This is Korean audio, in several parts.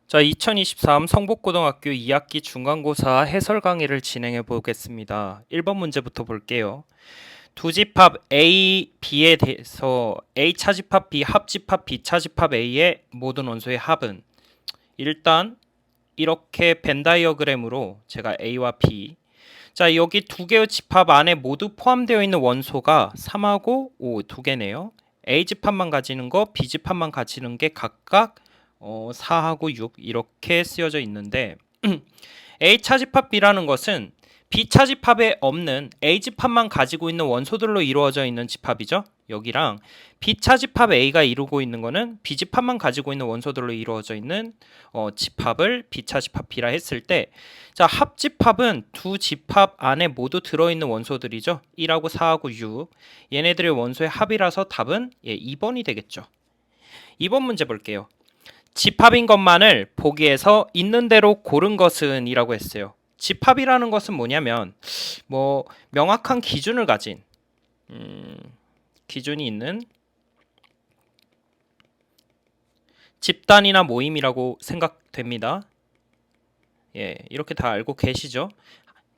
자, 2023 성북고등학교 2학기 중간고사 해설 강의를 진행해 보겠습니다. 1번 문제부터 볼게요. 두 집합 A, B에 대해서 A 차집합 B, 합집합 B 차집합 A의 모든 원소의 합은 일단 이렇게 벤 다이어그램으로 제가 A와 B, 자, 여기 두 개의 집합 안에 모두 포함되어 있는 원소가 3하고 5 두 개네요. A 집합만 가지는 거, B 집합만 가지는 게 각각 4하고 6 이렇게 쓰여져 있는데 A 차집합 B라는 것은 B 차집합에 없는 A 집합만 가지고 있는 원소들로 이루어져 있는 집합이죠. 여기랑 B 차집합 A가 이루고 있는 거는 B 집합만 가지고 있는 원소들로 이루어져 있는 집합을 B 차집합 B라 했을 때, 자, 합집합은 두 집합 안에 모두 들어있는 원소들이죠. 1하고 4하고 6. 얘네들의 원소의 합이라서 답은 2번이 되겠죠. 2번 문제 볼게요. 집합인 것만을 보기에서 있는 대로 고른 것은 이라고 했어요. 집합이라는 것은 뭐냐면 명확한 기준을 가진 기준이 있는 집단이나 모임이라고 생각됩니다. 예, 이렇게 다 알고 계시죠?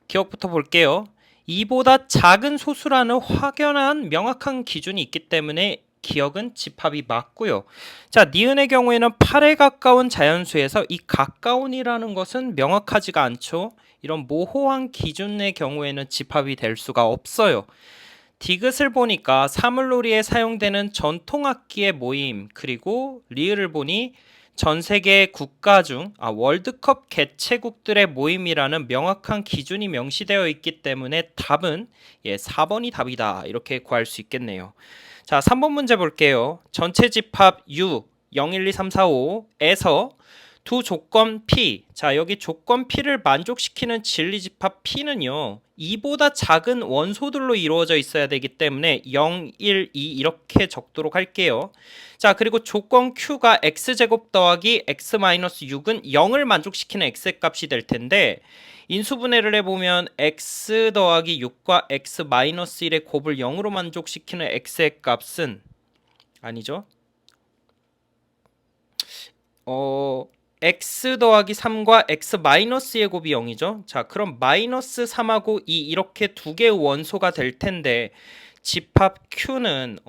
기억부터 볼게요. 이보다 작은 소수라는 확연한 명확한 기준이 있기 때문에 기억은 집합이 맞고요. 자, 니은의 경우에는 8에 가까운 자연수에서 이 가까운이라는 것은 명확하지가 않죠. 이런 모호한 기준의 경우에는 집합이 될 수가 없어요. 디귿을 보니까 사물놀이에 사용되는 전통악기의 모임, 그리고 리을을 보니 전 세계 국가 중 월드컵 개최국들의 모임이라는 명확한 기준이 명시되어 있기 때문에 답은 4번이 답이다, 이렇게 구할 수 있겠네요. 자, 3번 문제 볼게요. 전체 집합 U 0, 1, 2, 3, 4, 5에서 두 조건 P, 자, 여기 조건 P를 만족시키는 진리집합 P는요 2보다 작은 원소들로 이루어져 있어야 되기 때문에 0, 1, 2 이렇게 적도록 할게요. 자, 그리고 조건 Q가 x제곱 더하기 x-6은 0을 만족시키는 x의 값이 될 텐데, 인수분해를 해보면 x 더하기 6과 x-1의 곱을 0으로 만족시키는 x의 값은 아니죠. x 더하기 3과 x-의 곱이 0이죠. 자, 그럼 마이너스 3하고 2 이렇게 두 개의 원소가 될 텐데, 집합 Q는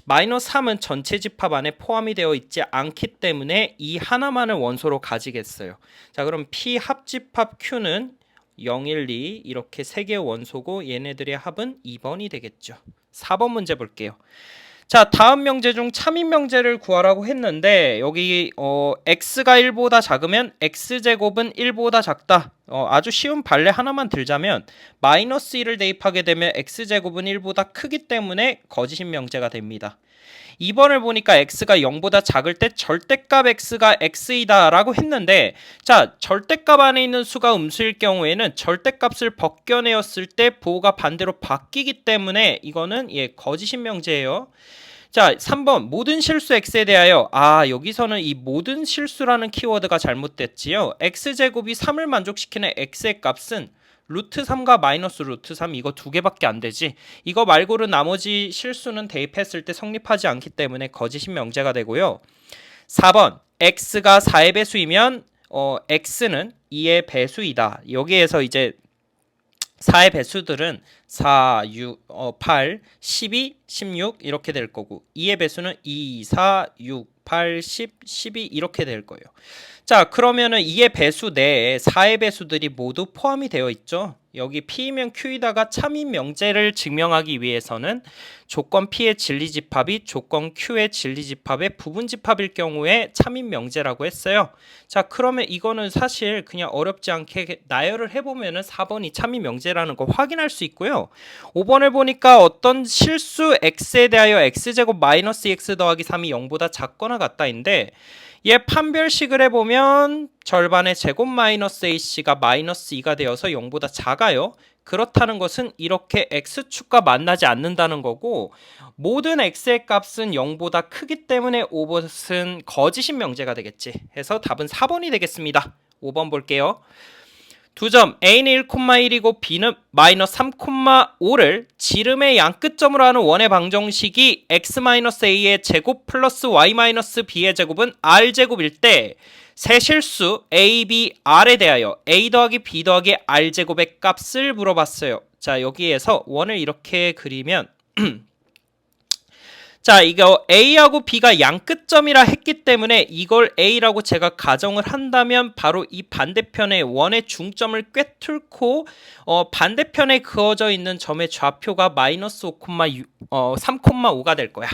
마이너스 3은 전체 집합 안에 포함이 되어 있지 않기 때문에 이 하나만을 원소로 가지겠어요. 자, 그럼 P 합집합 Q는 0, 1, 2 이렇게 세 개의 원소고 얘네들의 합은 2번이 되겠죠. 4번 문제 볼게요. 자, 다음 명제 중 참인 명제를 구하라고 했는데, 여기 x가 1보다 작으면 x제곱은 1보다 작다. 아주 쉬운 판례 하나만 들자면 마이너스 1을 대입하게 되면 x제곱은 1보다 크기 때문에 거짓인 명제가 됩니다. 2번을 보니까 x가 0보다 작을 때 절대값 x가 x이다 라고 했는데, 자, 절대값 안에 있는 수가 음수일 경우에는 절대값을 벗겨내었을 때 부호가 반대로 바뀌기 때문에 이거는 거짓인 명제예요. 자, 3번 모든 실수 x에 대하여, 여기서는 이 모든 실수라는 키워드가 잘못됐지요. x제곱이 3을 만족시키는 x의 값은 루트 3과 마이너스 루트 3 이거 두 개밖에 안 되지. 이거 말고는 나머지 실수는 대입했을 때 성립하지 않기 때문에 거짓인 명제가 되고요. 4번 x가 4의 배수이면 x는 2의 배수이다. 여기에서 이제 4의 배수들은 4, 6, 8, 12, 16 이렇게 될 거고, 2의 배수는 2, 4, 6, 8, 10, 12 이렇게 될 거예요. 자, 그러면은 2의 배수 내에 4의 배수들이 모두 포함이 되어 있죠. 여기 P이면 Q이다가 참인 명제를 증명하기 위해서는 조건 P의 진리집합이 조건 Q의 진리집합의 부분집합일 경우에 참인 명제라고 했어요. 자, 그러면 이거는 사실 그냥 어렵지 않게 나열을 해보면은 4번이 참인 명제라는 거 확인할 수 있고요. 5번을 보니까 어떤 실수 x에 대하여 x제곱 마이너스 x 더하기 3이 0보다 작거나 같다인데, 얘 판별식을 해보면 절반의 제곱 마이너스 ac가 마이너스 2가 되어서 0보다 작아요. 그렇다는 것은 이렇게 x축과 만나지 않는다는 거고, 모든 x의 값은 0보다 크기 때문에 5번은 거짓인 명제가 되겠지 해서 답은 4번이 되겠습니다. 5번 볼게요. 2점 A는 1,1이고 B는 마이너스 3,5를 지름의 양끝점으로 하는 원의 방정식이 x-a의 제곱 플러스 y-b의 제곱은 r제곱일 때 세 실수 a, b, r에 대하여 a 더하기 b 더하기 r제곱의 값을 물어봤어요. 자, 여기에서 원을 이렇게 그리면 자, 이거 A하고 B가 양끝점이라 했기 때문에 이걸 A라고 제가 가정을 한다면 바로 이 반대편의 원의 중점을 꿰뚫고 반대편에 그어져 있는 점의 좌표가 마이너스 3,5가 될 거야.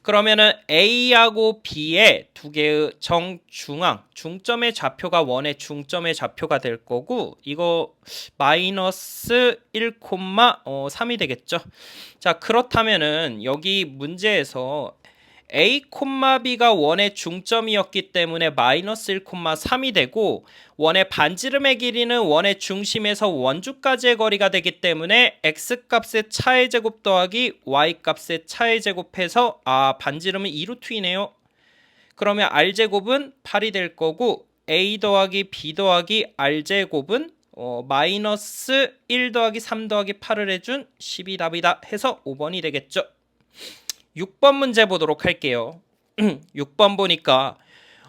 그러면은 A하고 B의 두 개의 정중앙, 중점의 좌표가 원의 중점의 좌표가 될 거고 이거 마이너스 1,3이 되겠죠. 자, 그렇다면은 여기 문제에서 A, B가 원의 중점이었기 때문에 마이너스 1,3이 되고 원의 반지름의 길이는 원의 중심에서 원주까지의 거리가 되기 때문에 X값의 차의 제곱 더하기 Y값의 차의 제곱해서 반지름은 2루트이네요. 그러면 R제곱은 8이 될 거고 A 더하기 B 더하기 R제곱은 마이너스 1 더하기 3 더하기 8을 해준 12 답이다 해서 5번이 되겠죠. 6번 문제 보도록 할게요. 6번 보니까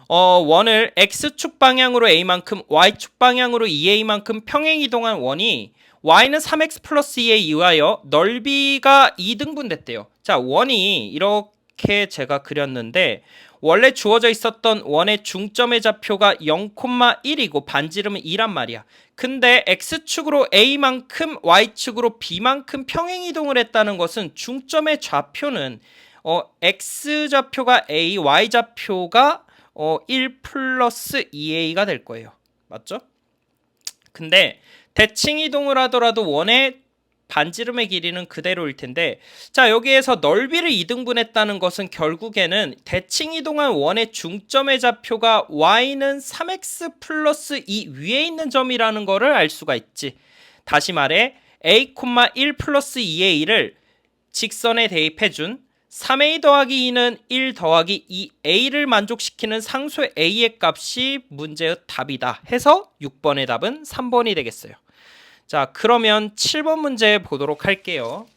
원을 X축 방향으로 A만큼 Y축 방향으로 2A만큼 평행이동한 원이 Y는 3X 플러스 2에 의하여 넓이가 2등분 됐대요. 자, 원이 이렇게 제가 그렸는데 원래 주어져 있었던 원의 중점의 좌표가 0,1이고 반지름은 2란 말이야. 근데 X축으로 A만큼 Y축으로 B만큼 평행이동을 했다는 것은 중점의 좌표는 X좌표가 A, Y좌표가 1 플러스 2A가 될 거예요. 맞죠? 근데 대칭 이동을 하더라도 원의 반지름의 길이는 그대로일 텐데 자, 여기에서 넓이를 2등분했다는 것은 결국에는 대칭 이동한 원의 중점의 좌표가 y는 3x 플러스 2 위에 있는 점이라는 거를 알 수가 있지. 다시 말해 a, 1 플러스 2a를 직선에 대입해준 3a 더하기 2는 1 더하기 2a를 만족시키는 상수 a의 값이 문제의 답이다 해서 6번의 답은 3번이 되겠어요. 자, 그러면 7번 문제 보도록 할게요.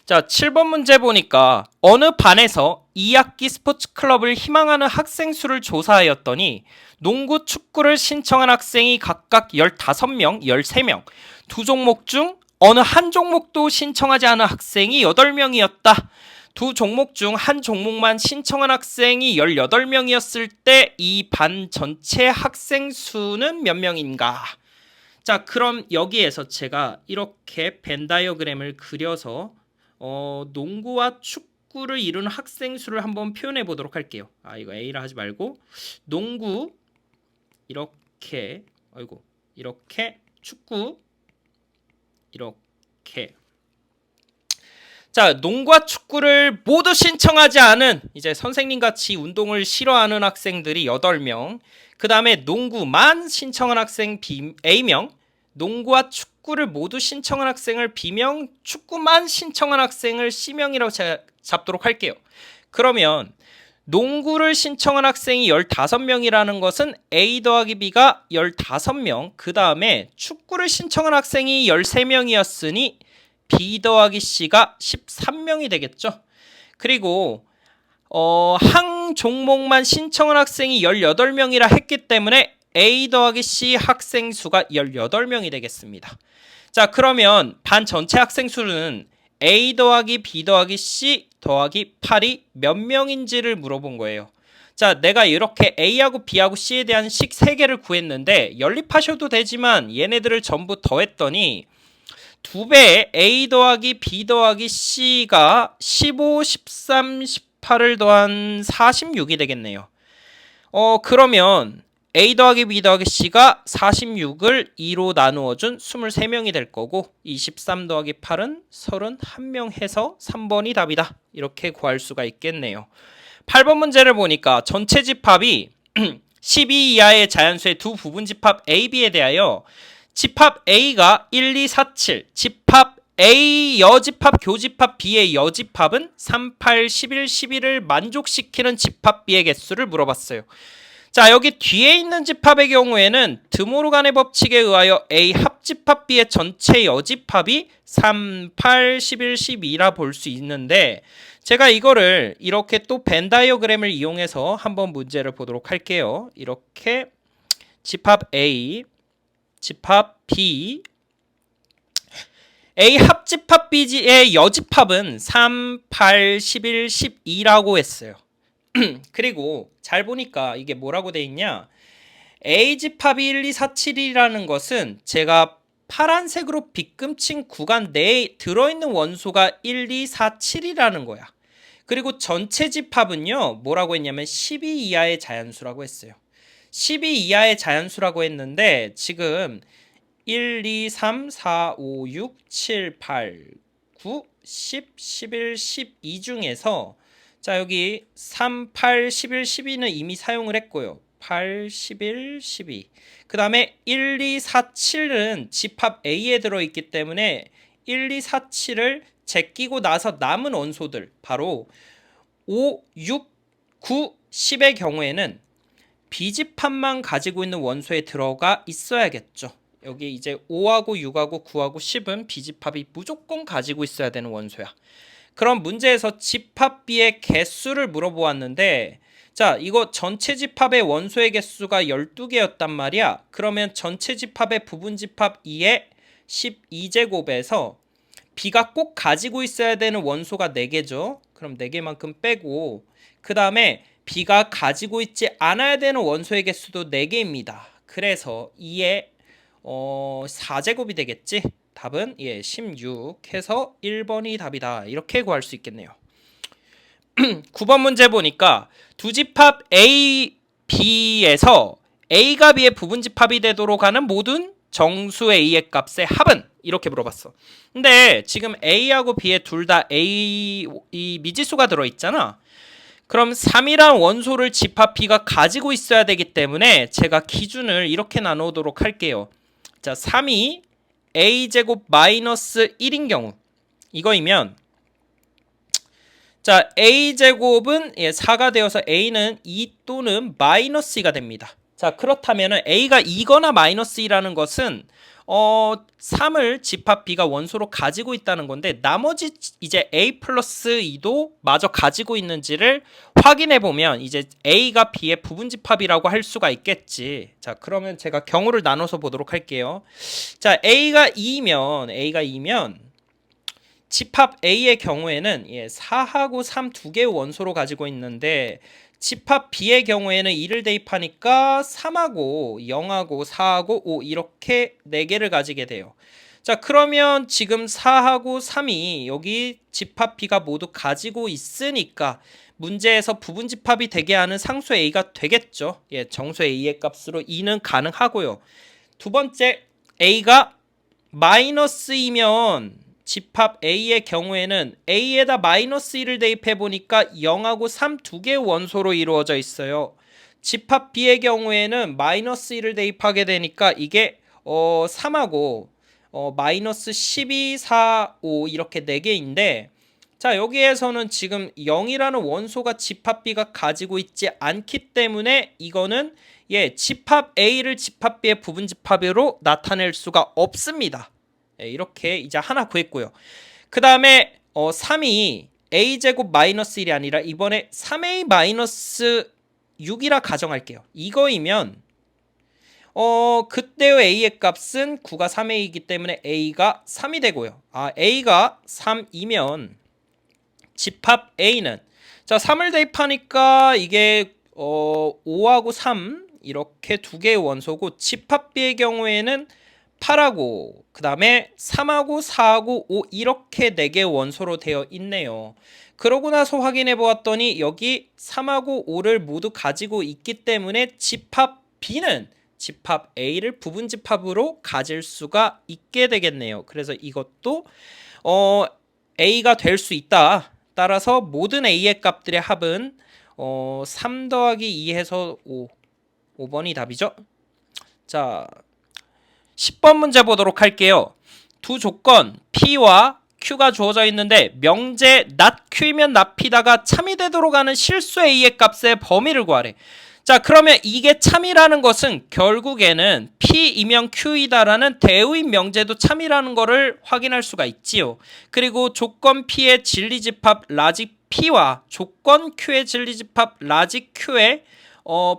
자, 7번 문제 보니까 어느 반에서 2학기 스포츠 클럽을 희망하는 학생 수를 조사하였더니 농구, 축구를 신청한 학생이 각각 15명, 13명, 두 종목 중 어느 한 종목도 신청하지 않은 학생이 8명이었다. 두 종목 중 한 종목만 신청한 학생이 18명이었을 때 이 반 전체 학생 수는 몇 명인가? 자, 그럼 여기에서 제가 이렇게 벤 다이어그램을 그려서 농구와 축구를 이루는 학생 수를 한번 표현해 보도록 할게요. 이거 A라 하지 말고 농구 이렇게 이렇게 축구 이렇게. 자, 농구와 축구를 모두 신청하지 않은 이제 선생님같이 운동을 싫어하는 학생들이 8명, 그 다음에 농구만 신청한 학생 A명, 농구와 축구를 모두 신청한 학생을 B명, 축구만 신청한 학생을 C명이라고 제가 잡도록 할게요. 그러면 농구를 신청한 학생이 15명이라는 것은 A 더하기 B가 15명, 그 다음에 축구를 신청한 학생이 13명이었으니 B 더하기 C가 13명이 되겠죠. 그리고 한 종목만 신청한 학생이 18명이라 했기 때문에 A 더하기 C 학생 수가 18명이 되겠습니다. 자, 그러면 반 전체 학생 수는 A 더하기 B 더하기 C 더하기 8이 몇 명인지를 물어본 거예요. 자, 내가 이렇게 A하고 B하고 C에 대한 식 3개를 구했는데 연립하셔도 되지만 얘네들을 전부 더했더니 2배의 A 더하기 B 더하기 C가 15, 13, 18을 더한 46이 되겠네요. 그러면 A 더하기 B 더하기 C가 46을 2로 나누어준 23명이 될 거고 23 더하기 8은 31명 해서 3번이 답이다. 이렇게 구할 수가 있겠네요. 8번 문제를 보니까 전체 집합이 12 이하의 자연수의 두 부분 집합 A, B에 대하여 집합 A가 1, 2, 4, 7, 집합 A 여집합 교집합 B의 여집합은 3, 8, 11, 11을 만족시키는 집합 B의 개수를 물어봤어요. 자, 여기 뒤에 있는 집합의 경우에는 드모르간의 법칙에 의하여 A 합집합 B의 전체 여집합이 3, 8, 11, 12라 볼 수 있는데 제가 이거를 이렇게 또 벤 다이어그램을 이용해서 한번 문제를 보도록 할게요. 이렇게 집합 A, 집합 B, A 합집합 B의 여집합은 3, 8, 11, 12라고 했어요. 그리고 잘 보니까 이게 뭐라고 돼 있냐? A 집합이 1, 2, 4, 7이라는 것은 제가 파란색으로 빗금친 구간 내에 들어있는 원소가 1, 2, 4, 7이라는 거야. 그리고 전체 집합은요, 뭐라고 했냐면 12 이하의 자연수라고 했어요. 12 이하의 자연수라고 했는데 지금 1, 2, 3, 4, 5, 6, 7, 8, 9, 10, 11, 12 중에서 자, 여기 3, 8, 11, 12는 이미 사용을 했고요. 8, 11, 12. 그 다음에 1, 2, 4, 7은 집합 A에 들어있기 때문에 1, 2, 4, 7을 제끼고 나서 남은 원소들 바로 5, 6, 9, 10의 경우에는 B집합만 가지고 있는 원소에 들어가 있어야겠죠. 여기 이제 5하고 6하고 9하고 10은 B집합이 무조건 가지고 있어야 되는 원소야. 그럼 문제에서 집합 B의 개수를 물어보았는데 자, 이거 전체 집합의 원소의 개수가 12개였단 말이야. 그러면 전체 집합의 부분 집합 2의 12제곱에서 B가 꼭 가지고 있어야 되는 원소가 4개죠. 그럼 4개만큼 빼고 그 다음에 B가 가지고 있지 않아야 되는 원소의 개수도 4개입니다. 그래서 2의 4제곱이 되겠지. 답은 16 해서 1번이 답이다. 이렇게 구할 수 있겠네요. 9번 문제 보니까 두 집합 A, B에서 A가 B의 부분 집합이 되도록 하는 모든 정수 A의 값의 합은? 이렇게 물어봤어. 근데 지금 A하고 B에 둘 다 A 이 미지수가 들어있잖아. 그럼 3이란 원소를 집합 B가 가지고 있어야 되기 때문에 제가 기준을 이렇게 나누도록 할게요. 자, 3이 A제곱 마이너스 1인 경우 이거이면 자, A제곱은 4가 되어서 A는 2 또는 마이너스 2가 됩니다. 자, 그렇다면 A가 2거나 마이너스 2라는 것은 3을 집합 B가 원소로 가지고 있다는 건데 나머지 이제 A 플러스 2도 마저 가지고 있는지를 확인해 보면 이제 A가 B의 부분 집합이라고 할 수가 있겠지. 자, 그러면 제가 경우를 나눠서 보도록 할게요. 자, A가 2면 집합 A의 경우에는 4하고 3 두 개의 원소로 가지고 있는데 집합 B의 경우에는 2를 대입하니까 3하고 0하고 4하고 5 이렇게 4개를 가지게 돼요. 자, 그러면 지금 4하고 3이 여기 집합 B가 모두 가지고 있으니까 문제에서 부분 집합이 되게 하는 상수 A가 되겠죠. 정수 A의 값으로 2는 가능하고요. 두 번째, A가 마이너스이면 집합 A의 경우에는 A에다 마이너스 1을 대입해 보니까 0하고 3 두 개의 원소로 이루어져 있어요. 집합 B의 경우에는 마이너스 1을 대입하게 되니까 이게 3하고 마이너스 12, 4, 5 이렇게 4개인데 자, 여기에서는 지금 0이라는 원소가 집합 B가 가지고 있지 않기 때문에 이거는 집합 A를 집합 B의 부분 집합으로 나타낼 수가 없습니다. 이렇게 이제 하나 구했고요. 그 다음에 3이 A제곱 마이너스 1이 아니라 이번에 3A 마이너스 6이라 가정할게요. 이거이면 그때의 A의 값은 9가 3A이기 때문에 A가 3이 되고요. A가 3이면 집합 A는 자, 3을 대입하니까 이게 5하고 3 이렇게 두 개의 원소고 집합 B의 경우에는 8하고 그 다음에 3하고 4하고 5 이렇게 4개의 원소로 되어 있네요. 그러고 나서 확인해 보았더니 여기 3하고 5를 모두 가지고 있기 때문에 집합 B는 집합 A를 부분 집합으로 가질 수가 있게 되겠네요. 그래서 이것도 A가 될 수 있다. 따라서 모든 A의 값들의 합은 3 더하기 2 해서 5번이 답이죠. 자, 10번 문제 보도록 할게요. 두 조건 P와 Q가 주어져 있는데 명제 not Q이면 not P다가 참이 되도록 하는 실수 A의 값의 범위를 구하래. 자, 그러면 이게 참이라는 것은 결국에는 P이면 Q이다라는 대우인 명제도 참이라는 거를 확인할 수가 있지요. 그리고 조건 P의 진리집합 라지 P와 조건 Q의 진리집합 라지 Q의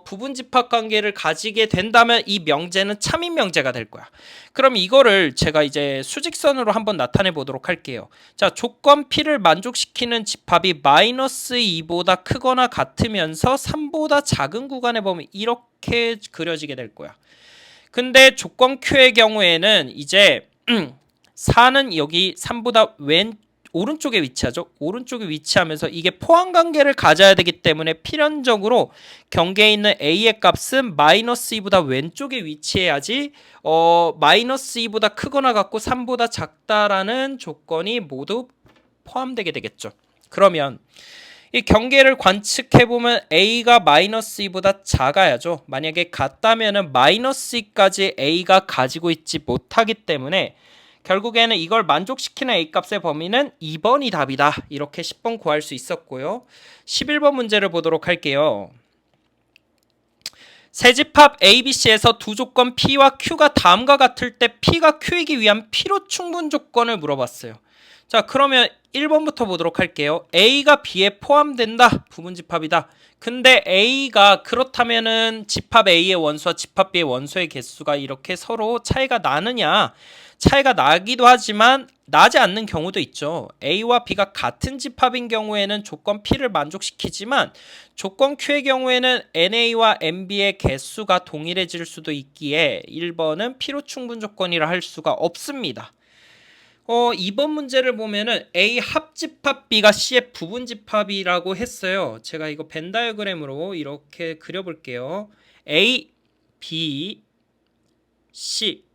부분집합 관계를 가지게 된다면 이 명제는 참인 명제가 될 거야. 그럼 이거를 제가 이제 수직선으로 한번 나타내 보도록 할게요. 자, 조건 P를 만족시키는 집합이 마이너스 2보다 크거나 같으면서 3보다 작은 구간에 보면 이렇게 그려지게 될 거야. 근데 조건 Q의 경우에는 이제 4는 여기 3보다 오른쪽에 위치하죠. 오른쪽에 위치하면서 이게 포함관계를 가져야 되기 때문에 필연적으로 경계에 있는 A의 값은 마이너스 2보다 왼쪽에 위치해야지 마이너스 2보다 크거나 같고 3보다 작다라는 조건이 모두 포함되게 되겠죠. 그러면 이 경계를 관측해보면 A가 마이너스 2보다 작아야죠. 만약에 같다면 마이너스 2까지 A가 가지고 있지 못하기 때문에 결국에는 이걸 만족시키는 A값의 범위는 2번이 답이다. 이렇게 10번 구할 수 있었고요. 11번 문제를 보도록 할게요. 세집합 ABC에서 두 조건 P와 Q가 다음과 같을 때 P가 Q이기 위한 필요 충분 조건을 물어봤어요. 자, 그러면 1번부터 보도록 할게요. A가 B에 포함된다. 부분집합이다. 근데 A가 그렇다면은 집합 A의 원수와 집합 B의 원소의 개수가 이렇게 서로 차이가 나느냐? 차이가 나기도 하지만 나지 않는 경우도 있죠. A와 B가 같은 집합인 경우에는 조건 P를 만족시키지만 조건 Q의 경우에는 NA와 NB의 개수가 동일해질 수도 있기에 1번은 필요 충분 조건이라 할 수가 없습니다. 2번 문제를 보면은 A 합집합 B가 C의 부분집합이라고 했어요. 제가 이거 벤 다이어그램으로 이렇게 그려볼게요. A, B, C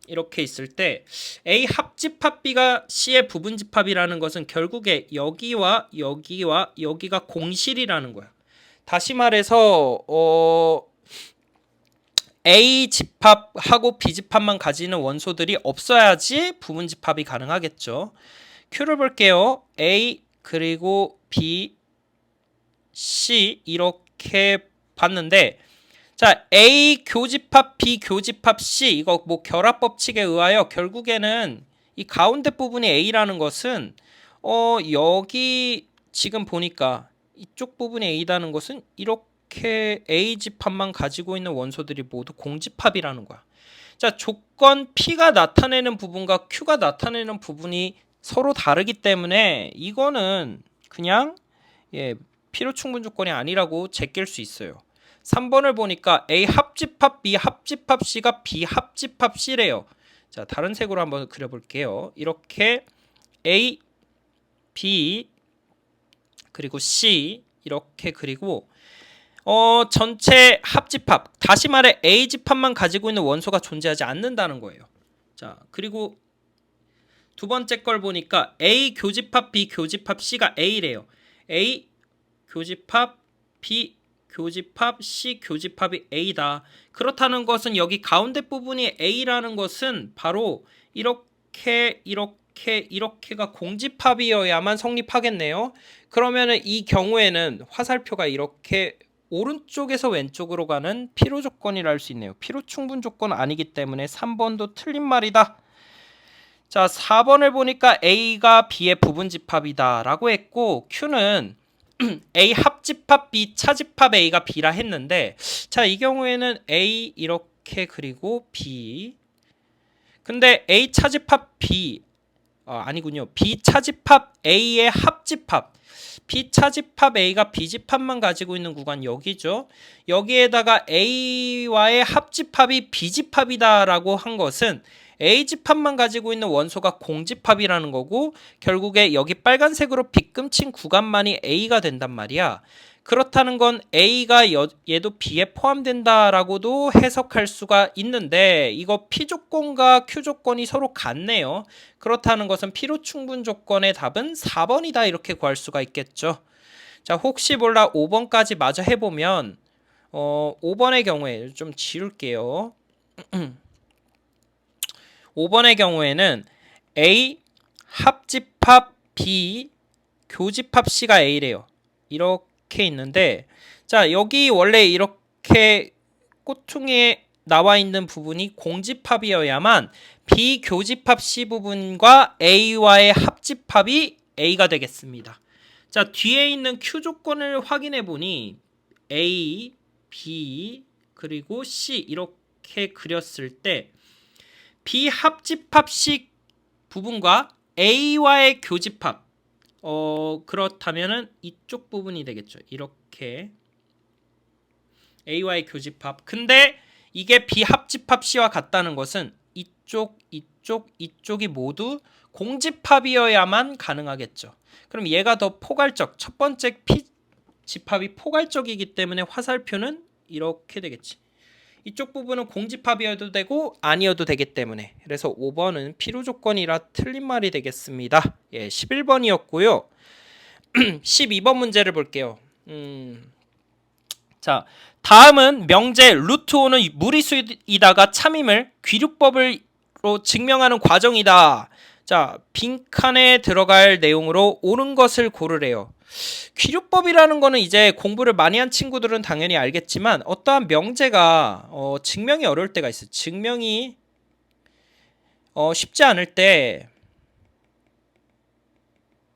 이렇게 있을 때 A 합집합 B가 C의 부분집합이라는 것은 결국에 여기와 여기와 여기가 공실이라는 거야. 다시 말해서 A 집합하고 B 집합만 가지는 원소들이 없어야지 부분집합이 가능하겠죠. Q를 볼게요. A 그리고 B, C 이렇게 봤는데 자, A 교집합 B 교집합 C 이거 뭐 결합 법칙에 의하여 결국에는 이 가운데 부분이 A라는 것은 여기 지금 보니까 이쪽 부분이 A라는 것은 이렇게 A 집합만 가지고 있는 원소들이 모두 공집합이라는 거야. 자, 조건 P가 나타내는 부분과 Q가 나타내는 부분이 서로 다르기 때문에 이거는 그냥 필요 충분 조건이 아니라고 제낄 수 있어요. 3번을 보니까 A 합집합 B 합집합 C가 B 합집합 C래요. 자, 다른 색으로 한번 그려볼게요. 이렇게 A, B 그리고 C 이렇게 그리고 전체 합집합 다시 말해 A 집합만 가지고 있는 원소가 존재하지 않는다는 거예요. 자, 그리고 두 번째 걸 보니까 A 교집합 B 교집합 C가 A래요. A 교집합 B 교집합 C 교집합이 A다. 그렇다는 것은 여기 가운데 부분이 A라는 것은 바로 이렇게가 공집합이어야만 성립하겠네요. 그러면은 이 경우에는 화살표가 이렇게 오른쪽에서 왼쪽으로 가는 필요 조건이라 할 수 있네요. 필요 충분 조건 아니기 때문에 3번도 틀린 말이다. 자, 4번을 보니까 A가 B의 부분집합이다 라고 했고 Q는 A 합집합 B 차집합 A가 B라 했는데 자, 이 경우에는 A 이렇게 그리고 B 근데 A 차집합 B 아니군요. B 차집합 A의 합집합 B 차집합 A가 B 집합만 가지고 있는 구간 여기죠. 여기에다가 A와의 합집합이 B 집합이다 라고 한 것은 A 집합만 가지고 있는 원소가 공집합이라는 거고 결국에 여기 빨간색으로 빗금친 구간만이 A가 된단 말이야. 그렇다는 건 A가 얘도 B에 포함된다라고도 해석할 수가 있는데 이거 P 조건과 Q 조건이 서로 같네요. 그렇다는 것은 필요 충분 조건의 답은 4번이다 이렇게 구할 수가 있겠죠. 자, 혹시 몰라 5번까지 마저 해보면 5번의 경우에 좀 지울게요. 5번의 경우에는 A 합집합 B 교집합 C가 A래요. 이렇게 이렇게 있는데, 자, 여기 원래 이렇게 꼬퉁이에 나와 있는 부분이 공집합이어야만 비교집합 C 부분과 A와의 합집합이 A가 되겠습니다. 자, 뒤에 있는 Q 조건을 확인해 보니 A, B, 그리고 C 이렇게 그렸을 때 비합집합 C 부분과 A와의 교집합, 그렇다면은 이쪽 부분이 되겠죠. 이렇게 A와의 교집합. 근데 이게 비합집합 C와 같다는 것은 이쪽이 모두 공집합이어야만 가능하겠죠. 그럼 얘가 더 포괄적, 첫 번째 P 집합이 포괄적이기 때문에 화살표는 이렇게 되겠지. 이쪽 부분은 공집합이어도 되고 아니어도 되기 때문에, 그래서 5번은 필요 조건이라 틀린 말이 되겠습니다. 예, 11번이었고요. 12번 문제를 볼게요. 자, 다음은 명제 루트 5는 무리수이다가 참임을 귀류법으로 증명하는 과정이다. 자, 빈칸에 들어갈 내용으로 옳은 것을 고르래요. 귀류법이라는 거는 이제 공부를 많이 한 친구들은 당연히 알겠지만 어떠한 명제가 증명이 어려울 때가 있어요. 증명이 쉽지 않을 때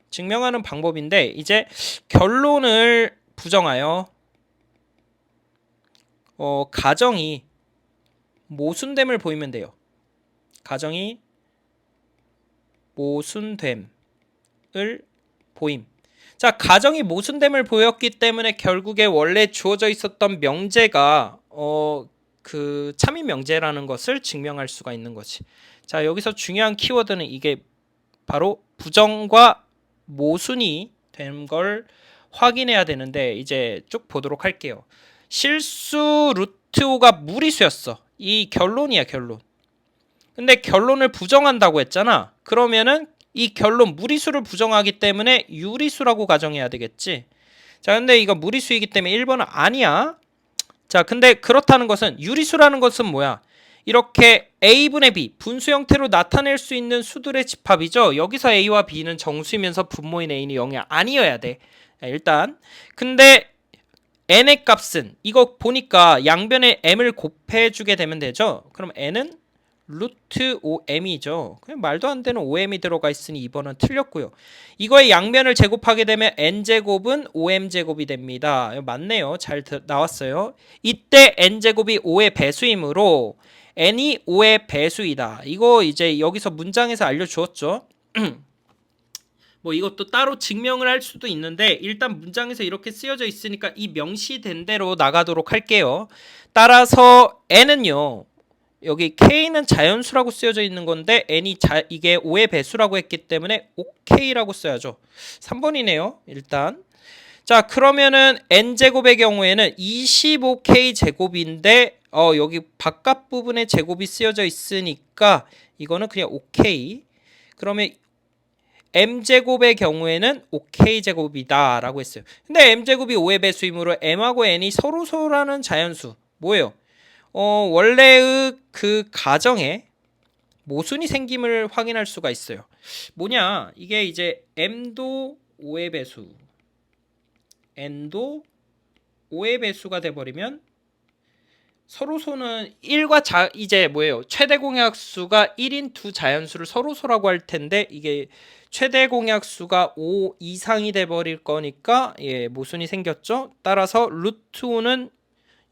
증명하는 방법인데, 이제 결론을 부정하여 가정이 모순됨을 보이면 돼요. 가정이 모순됨을 보임. 자, 가정이 모순됨을 보였기 때문에 결국에 원래 주어져 있었던 명제가 그 참임 명제라는 것을 증명할 수가 있는 거지. 자, 여기서 중요한 키워드는 이게 바로 부정과 모순이 된 걸 확인해야 되는데, 이제 쭉 보도록 할게요. 실수 루트 5가 무리수였어. 이 결론이야, 결론. 근데 결론을 부정한다고 했잖아. 그러면은 이 결론 무리수를 부정하기 때문에 유리수라고 가정해야 되겠지. 자, 근데 이거 무리수이기 때문에 1번은 아니야. 자, 근데 그렇다는 것은 유리수라는 것은 뭐야? 이렇게 A분의 B 분수 형태로 나타낼 수 있는 수들의 집합이죠. 여기서 A와 B는 정수이면서 분모인 A는 0이 아니어야 돼. 일단 근데 n의 값은 이거 보니까 양변에 m을 곱해주게 되면 되죠. 그럼 n은 루트 5m이죠. 그냥 말도 안 되는 5m이 들어가 있으니 2번은 틀렸고요. 이거의 양면을 제곱하게 되면 n제곱은 5m제곱이 됩니다. 맞네요. 잘 나왔어요. 이때 n제곱이 5의 배수이므로 n이 5의 배수이다. 이거 이제 여기서 문장에서 알려주었죠. 뭐 이것도 따로 증명을 할 수도 있는데 일단 문장에서 이렇게 쓰여져 있으니까 이 명시된 대로 나가도록 할게요. 따라서 n은요, 여기 k는 자연수라고 쓰여져 있는 건데 n이 이게 5의 배수라고 했기 때문에 5k라고 써야죠. 3번이네요. 일단 자, 그러면은 n제곱의 경우에는 25k 제곱인데 여기 바깥 부분에 제곱이 쓰여져 있으니까 이거는 그냥 5k. 그러면 m제곱의 경우에는 5k제곱이다 라고 했어요. 근데 m제곱이 5의 배수이므로 m하고 n이 서로서로라는 자연수 뭐예요? 원래의 그 가정에 모순이 생김을 확인할 수가 있어요. 뭐냐? 이게 이제 m도 5의 배수, n도 5의 배수가 돼버리면 서로소는 1과 이제 뭐예요? 최대 공약수가 1인 두 자연수를 서로소라고 할 텐데 이게 최대 공약수가 5 이상이 돼버릴 거니까 예, 모순이 생겼죠. 따라서 루트 5는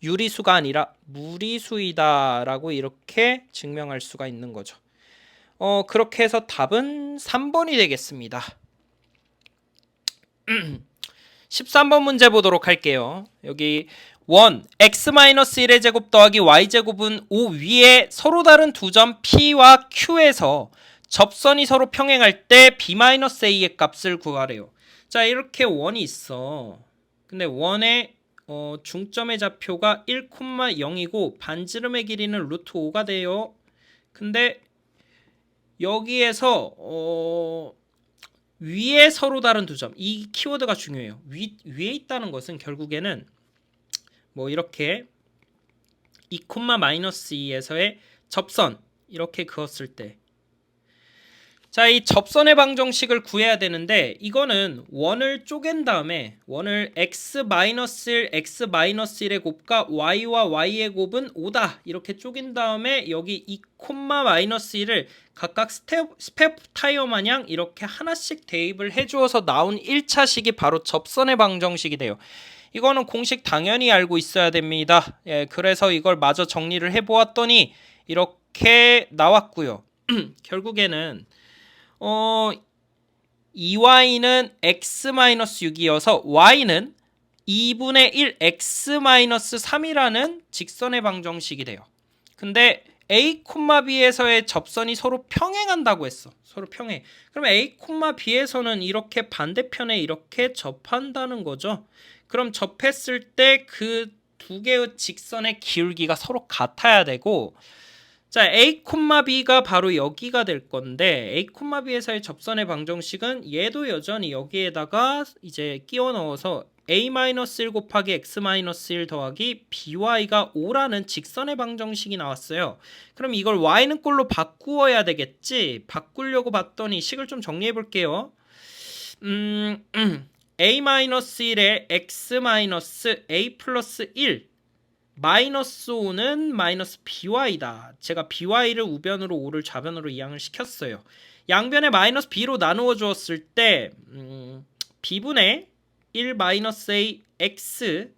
유리수가 아니라 무리수이다 라고 이렇게 증명할 수가 있는 거죠. 그렇게 해서 답은 3번이 되겠습니다. 13번 문제 보도록 할게요. 여기 1. x-1의 제곱 더하기 y제곱은 O 위에 서로 다른 두 점 P와 Q에서 접선이 서로 평행할 때 B-A의 값을 구하래요. 자, 이렇게 원이 있어. 근데 원의 중점의 좌표가 1,0이고 반지름의 길이는 루트 5가 돼요. 근데 여기에서 위에 서로 다른 두 점, 이 키워드가 중요해요. 위에 있다는 것은 결국에는 뭐 이렇게 2,-2에서의 접선 이렇게 그었을 때 자, 이 접선의 방정식을 구해야 되는데 이거는 원을 쪼갠 다음에 원을 x-1, x-1의 곱과 y와 y의 곱은 5다 이렇게 쪼갠 다음에 여기 2, -1을 각각 스텝 타이어 마냥 이렇게 하나씩 대입을 해주어서 나온 1차식이 바로 접선의 방정식이 돼요. 이거는 공식 당연히 알고 있어야 됩니다. 예, 그래서 이걸 마저 정리를 해보았더니 이렇게 나왔고요. 결국에는 2y는 x-6이어서 y는 2분의 1 x-3이라는 직선의 방정식이 돼요. 근데 a, b에서의 접선이 서로 평행한다고 했어. 서로 평행. 그럼 a, b에서는 이렇게 반대편에 이렇게 접한다는 거죠. 그럼 접했을 때 그 두 개의 직선의 기울기가 서로 같아야 되고, 자, a, b가 바로 여기가 될 건데 a, b에서의 접선의 방정식은 얘도 여전히 여기에다가 이제 끼워 넣어서 a-1 곱하기 x-1 더하기 by가 5라는 직선의 방정식이 나왔어요. 그럼 이걸 y는 꼴로 바꾸어야 되겠지. 바꾸려고 봤더니 식을 좀 정리해 볼게요. a-1에 x-a 플러스 1 마이너스 5는 마이너스 by다. 제가 by를 우변으로 5를 좌변으로 이항을 시켰어요. 양변에 마이너스 b로 나누어 주었을 때 b분의 1 마이너스 a x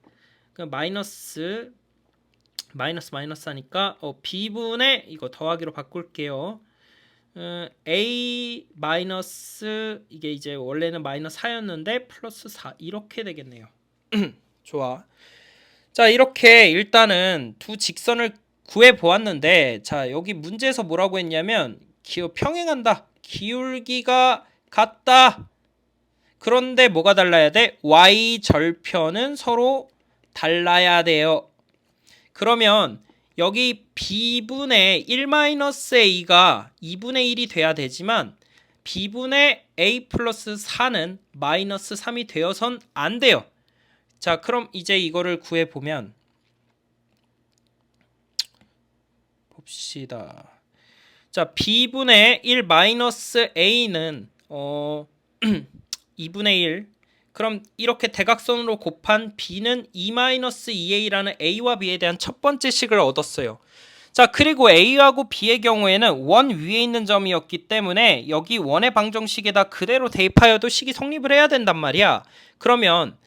마이너스 하니까 b분의 이거 더하기로 바꿀게요. a 마이너스 이게 이제 원래는 마이너스 4였는데 플러스 4 이렇게 되겠네요. 좋아. 자, 이렇게 일단은 두 직선을 구해 보았는데, 자, 여기 문제에서 뭐라고 했냐면 평행한다. 기울기가 같다. 그런데 뭐가 달라야 돼? y 절편은 서로 달라야 돼요. 그러면 여기 b분의 1-a가 2분의 1이 돼야 되지만 b분의 a 플러스 4는 마이너스 3이 되어선 안 돼요. 자, 그럼 이제 이거를 구해보면 봅시다. 자, b분의 1 마이너스 a는 2분의 1. 그럼 이렇게 대각선으로 곱한 b는 2-2a라는 a와 b에 대한 첫 번째 식을 얻었어요. 자, 그리고 a하고 b의 경우에는 원 위에 있는 점이었기 때문에 여기 원의 방정식에다 그대로 대입하여도 식이 성립을 해야 된단 말이야. 그러면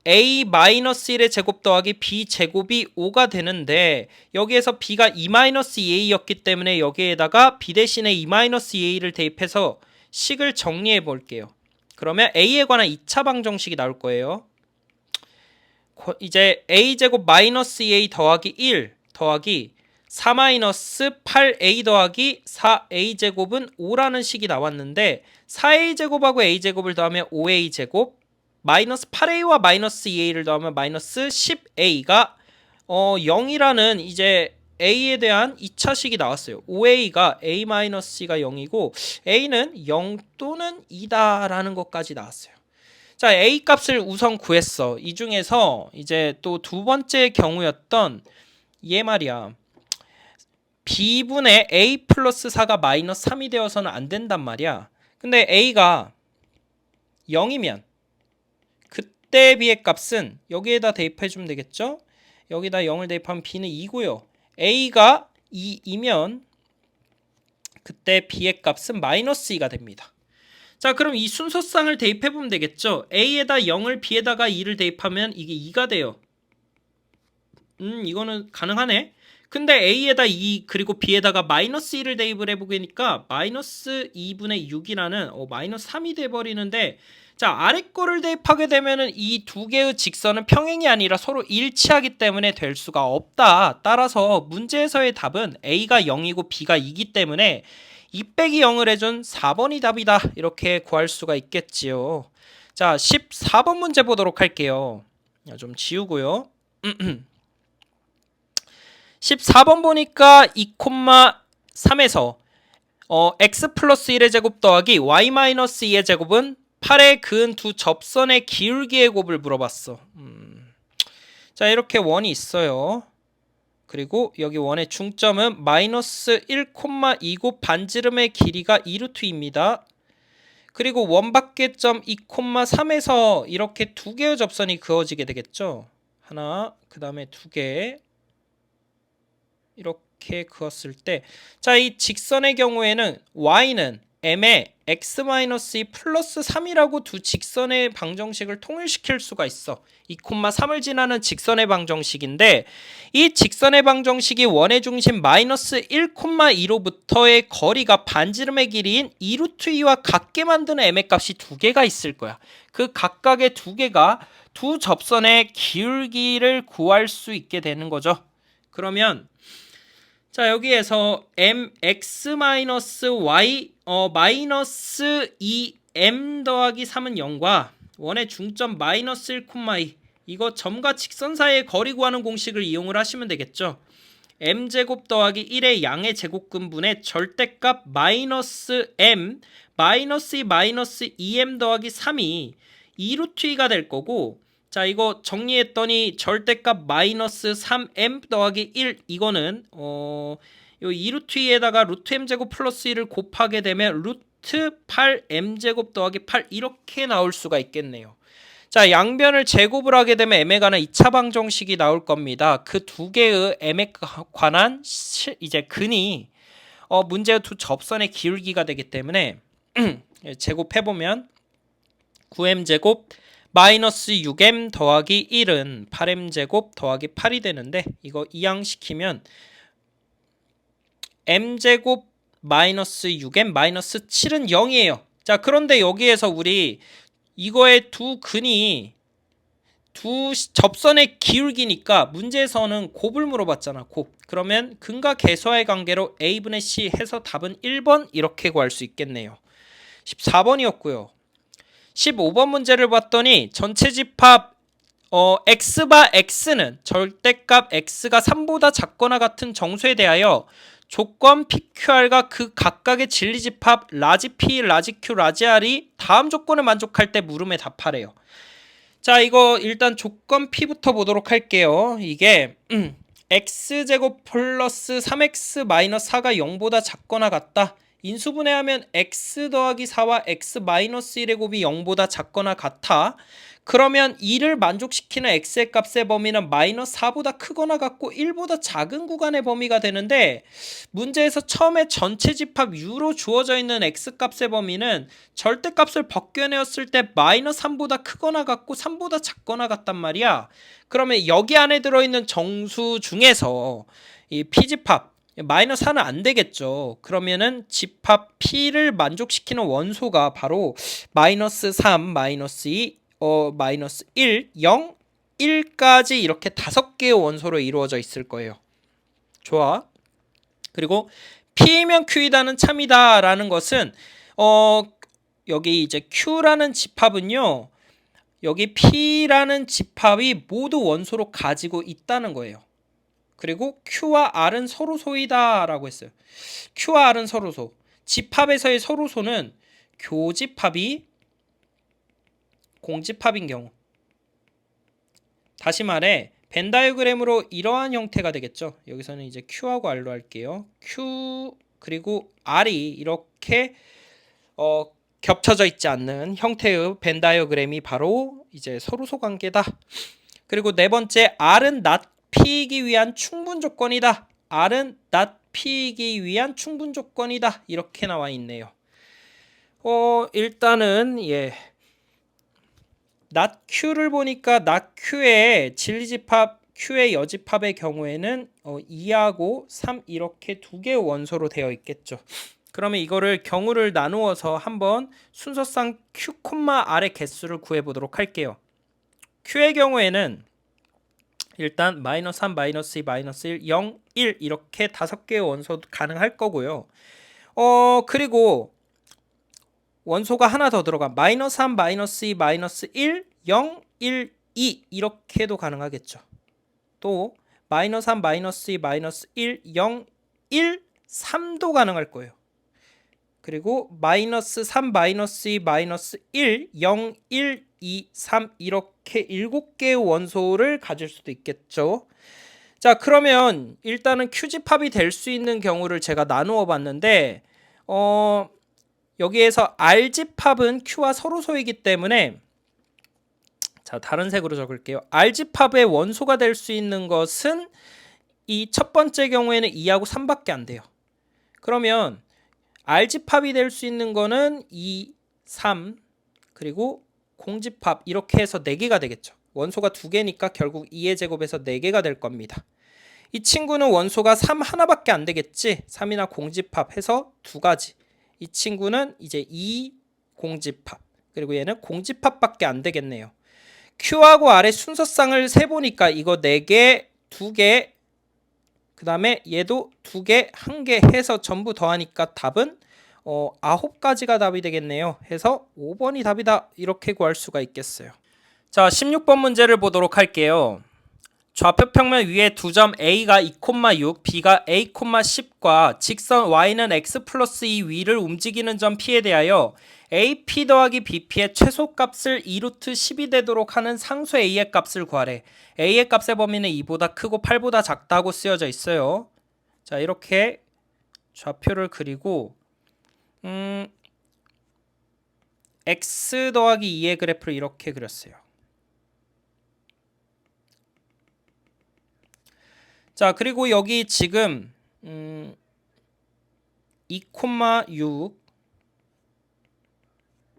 a-1의 제곱 더하기 b 제곱이 5가 되는데 여기에서 b가 2-2a였기 때문에 여기에다가 b 대신에 2-2a를 대입해서 식을 정리해 볼게요. 그러면 a에 관한 2차 방정식이 나올 거예요. 이제 a제곱 마이너스 2a 더하기 1 더하기 4-8a 더하기 4a제곱은 5라는 식이 나왔는데 4a제곱하고 a제곱을 더하면 5a제곱 마이너스 8a와 마이너스 2a를 더하면 마이너스 10a가 0이라는 이제 a에 대한 2차식이 나왔어요. 5a가 a-c가 0이고 a는 0 또는 2다라는 것까지 나왔어요. 자, a 값을 우선 구했어. 이 중에서 이제 또 두 번째 경우였던 얘 말이야. b분의 a 플러스 4가 마이너스 3이 되어서는 안 된단 말이야. 근데 a가 0이면 그때 b의 값은 여기에다 대입해주면 되겠죠? 여기다 0을 대입하면 b는 2고요. a가 2이면 그때 b의 값은 마이너스 2가 됩니다. 자, 그럼 이 순서상을 대입해보면 되겠죠? a에다 0을 b에다가 2를 대입하면 이게 2가 돼요. 이거는 가능하네. 근데 a에다 2 그리고 b에다가 마이너스 1을 대입을 해보니까 마이너스 2분의 6이라는 마이너스 3이 돼버리는데, 자, 아래 거를 대입하게 되면은 이 두 개의 직선은 평행이 아니라 서로 일치하기 때문에 될 수가 없다. 따라서 문제에서의 답은 a가 0이고 b가 2기 때문에 2 빼기 0을 해준 4번이 답이다. 이렇게 구할 수가 있겠지요. 자, 14번 문제 보도록 할게요. 좀 지우고요. 14번 보니까 2,3에서 x 플러스 1의 제곱 더하기 y 마이너스 2의 제곱은 8에 그은 두 접선의 기울기의 곱을 물어봤어. 자, 이렇게 원이 있어요. 그리고 여기 원의 중점은 마이너스 1,29 반지름의 길이가 2루트입니다. 그리고 원박계점 2,3에서 이렇게 두 개의 접선이 그어지게 되겠죠. 하나, 그 다음에 두 개. 이렇게 그었을 때, 자, 이 직선의 경우에는 y는 m에 x-2 플러스 3이라고 두 직선의 방정식을 통일시킬 수가 있어. 2,3을 지나는 직선의 방정식인데, 이 직선의 방정식이 원의 중심 마이너스 1,2로부터의 거리가 반지름의 길이인 2루트 2와 같게 만드는 m의 값이 두 개가 있을 거야. 그 각각의 두 개가 두 접선의 기울기를 구할 수 있게 되는 거죠. 그러면 자, 여기에서 mx-y 마이너스 2m 더하기 3은 0과 원의 중점 마이너스 1,2 이거 점과 직선 사이의 거리 구하는 공식을 이용을 하시면 되겠죠. m제곱 더하기 1의 양의 제곱근분의 절대값 마이너스 m 마이너스 2 마이너스 2m 더하기 3이 2루트 2가 될 거고, 자, 이거 정리했더니 절대값 마이너스 3m 더하기 1 이거는 요 2루트 2에다가 루트 m제곱 플러스 1을 곱하게 되면 루트 8m제곱 더하기 8 이렇게 나올 수가 있겠네요. 자, 양변을 제곱을 하게 되면 m에 관한 2차 방정식이 나올 겁니다. 그 두 개의 m에 관한 이제 근이 문제의 두 접선의 기울기가 되기 때문에 제곱해보면 9m제곱 마이너스 6m 더하기 1은 8m제곱 더하기 8이 되는데, 이거 이항시키면 m제곱 마이너스 6m 마이너스 7은 0이에요. 자, 그런데 여기에서 우리 이거의 두 근이 두 접선의 기울기니까 문제에서는 곱을 물어봤잖아. 곱. 그러면 근과 계수와의 관계로 a분의 c 해서 답은 1번 이렇게 구할 수 있겠네요. 14번이었고요. 15번 문제를 봤더니 전체 집합 x바 x는 절대값 x가 3보다 작거나 같은 정수에 대하여 조건 PQR과 그 각각의 진리집합 라지 P, 라지 Q, 라지 R이 다음 조건을 만족할 때 물음에 답하래요. 자, 이거 일단 조건 P부터 보도록 할게요. 이게 x제곱 플러스 3x 마이너스 4가 0보다 작거나 같다. 인수분해하면 x 더하기 4와 x 마이너스 1의 곱이 0보다 작거나 같아. 그러면 2를 만족시키는 x의 값의 범위는 마이너스 4보다 크거나 같고 1보다 작은 구간의 범위가 되는데, 문제에서 처음에 전체 집합 u로 주어져 있는 x 값의 범위는 절대값을 벗겨내었을 때 마이너스 3보다 크거나 같고 3보다 작거나 같단 말이야. 그러면 여기 안에 들어있는 정수 중에서 이 p집합 마이너스 4는 안 되겠죠. 그러면은 집합 P를 만족시키는 원소가 바로 마이너스 3, 마이너스 2, 마이너스 1, 0, 1까지 이렇게 5개의 원소로 이루어져 있을 거예요. 좋아. 그리고 P이면 Q이다는 참이다 라는 것은 여기 이제 Q라는 집합은요, 여기 P라는 집합이 모두 원소로 가지고 있다는 거예요. 그리고 Q와 R은 서로소이다 라고 했어요. Q와 R은 서로소. 집합에서의 서로소는 교집합이 공집합인 경우. 다시 말해 벤 다이어그램으로 이러한 형태가 되겠죠. 여기서는 이제 Q하고 R로 할게요. Q 그리고 R이 이렇게 겹쳐져 있지 않는 형태의 벤 다이어그램이 바로 이제 서로소 관계다. 그리고 네 번째, R은 not P이기 위한 충분 조건이다. R은 not P이기 위한 충분 조건이다. 이렇게 나와 있네요. 일단은 not Q를 보니까 not Q의 진리집합 Q의 여집합의 경우에는 2하고 3 이렇게 두 개의 원소로 되어 있겠죠. 그러면 이거를 경우를 나누어서 한번 순서상 Q, R의 개수를 구해보도록 할게요. Q의 경우에는 일단 마이너스 3, 마이너스 2, 마이너스 1, 0, 1 이렇게 5개의 원소도 가능할 거고요. 그리고 원소가 하나 더 들어가 마이너스 3, 마이너스 2, 마이너스 1, 0, 1, 2 이렇게도 가능하겠죠. 또 마이너스 3, 마이너스 2, 마이너스 1, 0, 1, 3도 가능할 거예요. 그리고 마이너스 3, 마이너스 2, 마이너스 1, 0, 1, 2, 3 이렇게 7개의 원소를 가질 수도 있겠죠. 자, 그러면 일단은 q-집합이 될 수 있는 경우를 제가 나누어 봤는데 여기에서 r집합은 q와 서로소이기 때문에 자, 다른 색으로 적을게요. r집합의 원소가 될 수 있는 것은 이 첫 번째 경우에는 2하고 3밖에 안 돼요. 그러면 r집합이 될 수 있는 거는 2, 3 그리고 공집합 이렇게 해서 4개가 되겠죠. 원소가 2개니까 결국 2의 제곱에서 4개가 될 겁니다. 이 친구는 원소가 3 하나밖에 안 되겠지. 3이나 공집합 해서 2가지. 이 친구는 이제 2 공집합 그리고 얘는 공집합밖에 안 되겠네요. Q하고 R의 순서상을 세보니까 이거 4개, 2개, 그 다음에 얘도 2개, 1개 해서 전부 더하니까 답은 9가지가 답이 되겠네요. 해서 5번이 답이다. 이렇게 구할 수가 있겠어요. 자, 16번 문제를 보도록 할게요. 좌표 평면 위에 두 점 A가 2,6, B가 A, 10과 직선 Y는 X 플러스 2 위를 움직이는 점 P에 대하여 AP 더하기 BP의 최소값을 2루트 10이 되도록 하는 상수 A의 값을 구하래. A의 값의 범위는 2보다 크고 8보다 작다고 쓰여져 있어요. 자, 이렇게 좌표를 그리고 X 더하기 2의 그래프를 이렇게 그렸어요. 자, 그리고 여기 지금 2,6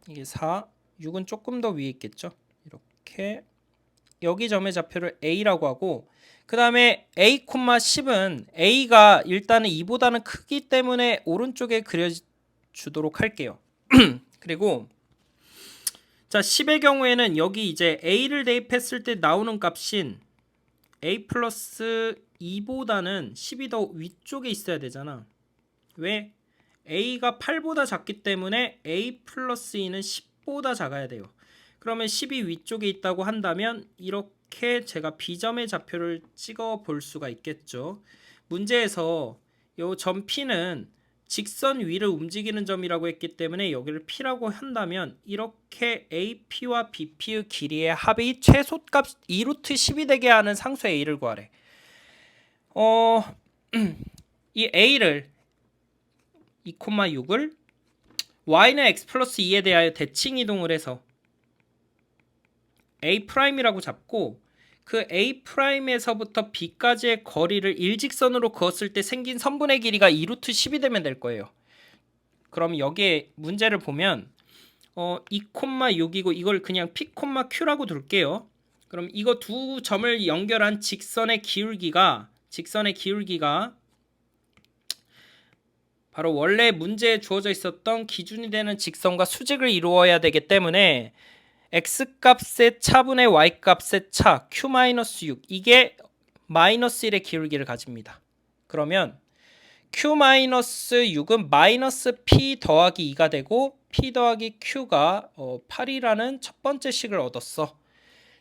이게 4, 6은 조금 더 위에 있겠죠. 이렇게 여기 점의 좌표를 A라고 하고 그 다음에 A, 10은 A가 일단은 2보다는 크기 때문에 오른쪽에 그려주도록 할게요. 그리고 자, 10의 경우에는 여기 이제 A를 대입했을 때 나오는 값인 A 플러스 2보다는 10이 더 위쪽에 있어야 되잖아. 왜? A가 8보다 작기 때문에 A 플러스 2는 10보다 작아야 돼요. 그러면 10이 위쪽에 있다고 한다면 이렇게 제가 B점의 좌표를 찍어 볼 수가 있겠죠. 문제에서 이 점 P는 직선 위를 움직이는 점이라고 했기 때문에 여기를 P라고 한다면 이렇게 AP와 BP의 길이의 합이 최소값 2루트 10이 되게 하는 상수 A를 구하래. 이 A를 2,6을 Y는 X 플러스 2에 대하여 대칭 이동을 해서 A'이라고 잡고 그 A'에서부터 B까지의 거리를 일직선으로 그었을 때 생긴 선분의 길이가 2루트 10이 되면 될 거예요. 그럼 여기에 문제를 보면 2,6이고 이걸 그냥 P, Q라고 둘게요. 그럼 이거 두 점을 연결한 직선의 기울기가 바로 원래 문제에 주어져 있었던 기준이 되는 직선과 수직을 이루어야 되기 때문에 x값의 차분의 y값의 차 q-6 이게 마이너스 1의 기울기를 가집니다. 그러면 q-6은 마이너스 p 더하기 2가 되고 p 더하기 q가 8이라는 첫 번째 식을 얻었어.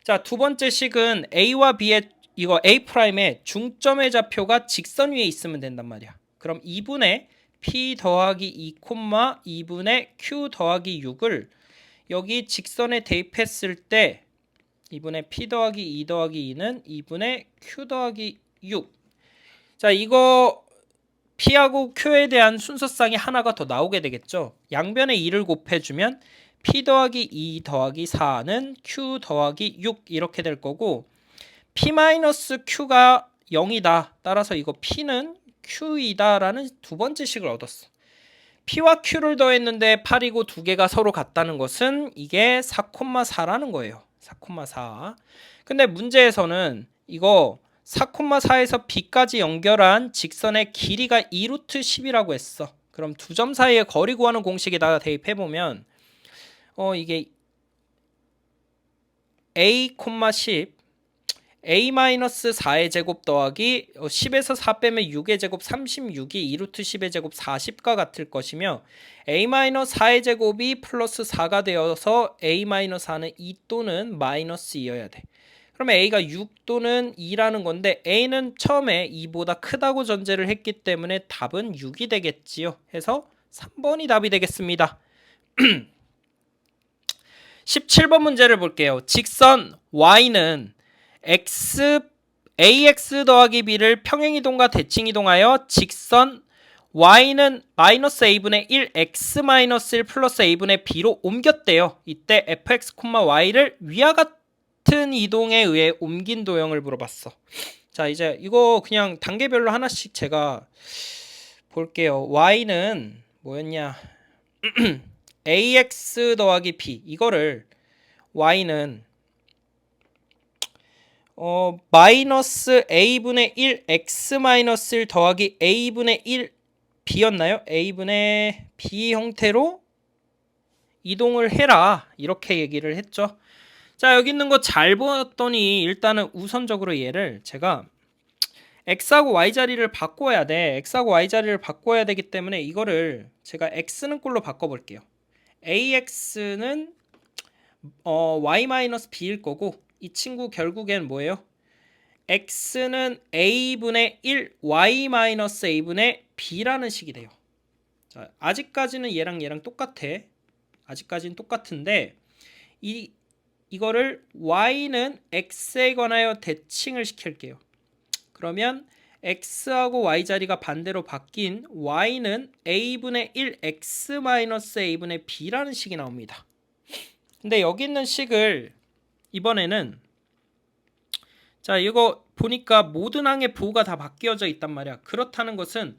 자, 두 번째 식은 a와 b의 이거 A'의 중점의 좌표가 직선 위에 있으면 된단 말이야. 그럼 2분의 P 더하기 2, 2분의 Q 더하기 6을 여기 직선에 대입했을 때 2분의 P 더하기 2 더하기 2는 2분의 Q 더하기 6. 자, 이거 P하고 Q에 대한 순서상이 하나가 더 나오게 되겠죠. 양변에 2를 곱해주면 P 더하기 2 더하기 4는 Q 더하기 6 이렇게 될 거고 P-Q가 0이다. 따라서 이거 P는 Q이다 라는 두 번째 식을 얻었어. P와 Q를 더했는데 8이고 두 개가 서로 같다는 것은 이게 4,4라는 거예요. 4,4. 근데 문제에서는 이거 4,4에서 B까지 연결한 직선의 길이가 2루트 10이라고 했어. 그럼 두 점 사이의 거리 구하는 공식에다가 대입해보면 이게 A,10 A-4의 제곱 더하기 10에서 4 빼면 6의 제곱 36이 2루트 10의 제곱 40과 같을 것이며 A-4의 제곱이 플러스 4가 되어서 A-4는 2 또는 마이너스 2여야 돼. 그러면 A가 6 또는 2라는 건데 A는 처음에 2보다 크다고 전제를 했기 때문에 답은 6이 되겠지요. 해서 3번이 답이 되겠습니다. 17번 문제를 볼게요. 직선 Y는 ax 더하기 b를 평행이동과 대칭이동하여 직선 y는 마이너스 a분의 1 x 마이너스 1 플러스 a분의 b로 옮겼대요. 이때 fx, y를 위와 같은 이동에 의해 옮긴 도형을 물어봤어. 자, 이제 이거 그냥 단계별로 하나씩 제가 볼게요. y는 뭐였냐? ax 더하기 b, 이거를 y는 마이너스 a분의 1 x 마이너스 1 더하기 a분의 1 b였나요? a분의 b 형태로 이동을 해라, 이렇게 얘기를 했죠. 자, 여기 있는 거 잘 보았더니 일단은 우선적으로 얘를 제가 x하고 y 자리를 바꿔야 돼. x하고 y 자리를 바꿔야 되기 때문에 이거를 제가 x는 꼴로 바꿔볼게요. ax는 y-b일 거고, 이 친구 결국엔 뭐예요? x는 a분의 1 y-a분의 b라는 식이 돼요. 자, 아직까지는 얘랑 똑같아. 아직까지는 똑같은데 이거를 y는 x에 관하여 대칭을 시킬게요. 그러면 x하고 y 자리가 반대로 바뀐 y는 a분의 1 x-a분의 b라는 식이 나옵니다. 근데 여기 있는 식을 이번에는, 자, 이거 보니까 모든 항의 부호가 다 바뀌어져 있단 말이야. 그렇다는 것은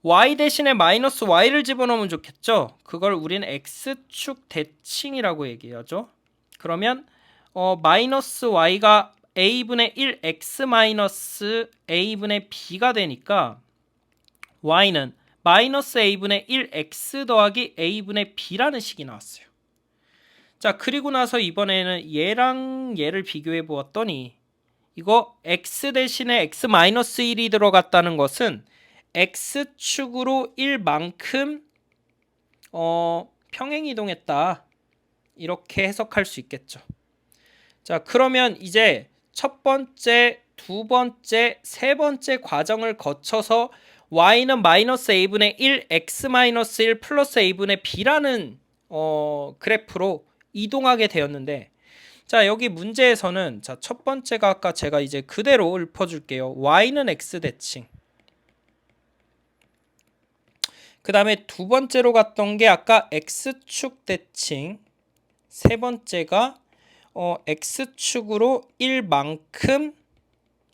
y 대신에 마이너스 y를 집어넣으면 좋겠죠. 그걸 우리는 x축 대칭이라고 얘기하죠. 그러면 마이너스 y가 a분의 1 x 마이너스 a분의 b가 되니까 y는 마이너스 a분의 1 x 더하기 a분의 b라는 식이 나왔어요. 자, 그리고 나서 이번에는 얘랑 얘를 비교해 보았더니 이거 x 대신에 x 마이너스 1이 들어갔다는 것은 x축으로 1만큼 평행이동했다, 이렇게 해석할 수 있겠죠. 자, 그러면 이제 첫 번째, 두 번째, 세 번째 과정을 거쳐서 y는 마이너스 a분의 1 x 마이너스 1 플러스 a분의 b라는 그래프로 이동하게 되었는데, 자, 여기 문제에서는, 자, 첫 번째가 아까 제가 이제 그대로 읊어줄게요. y는 x 대칭. 그 다음에 두 번째로 갔던 게 아까 x축 대칭. 세 번째가 x축으로 1만큼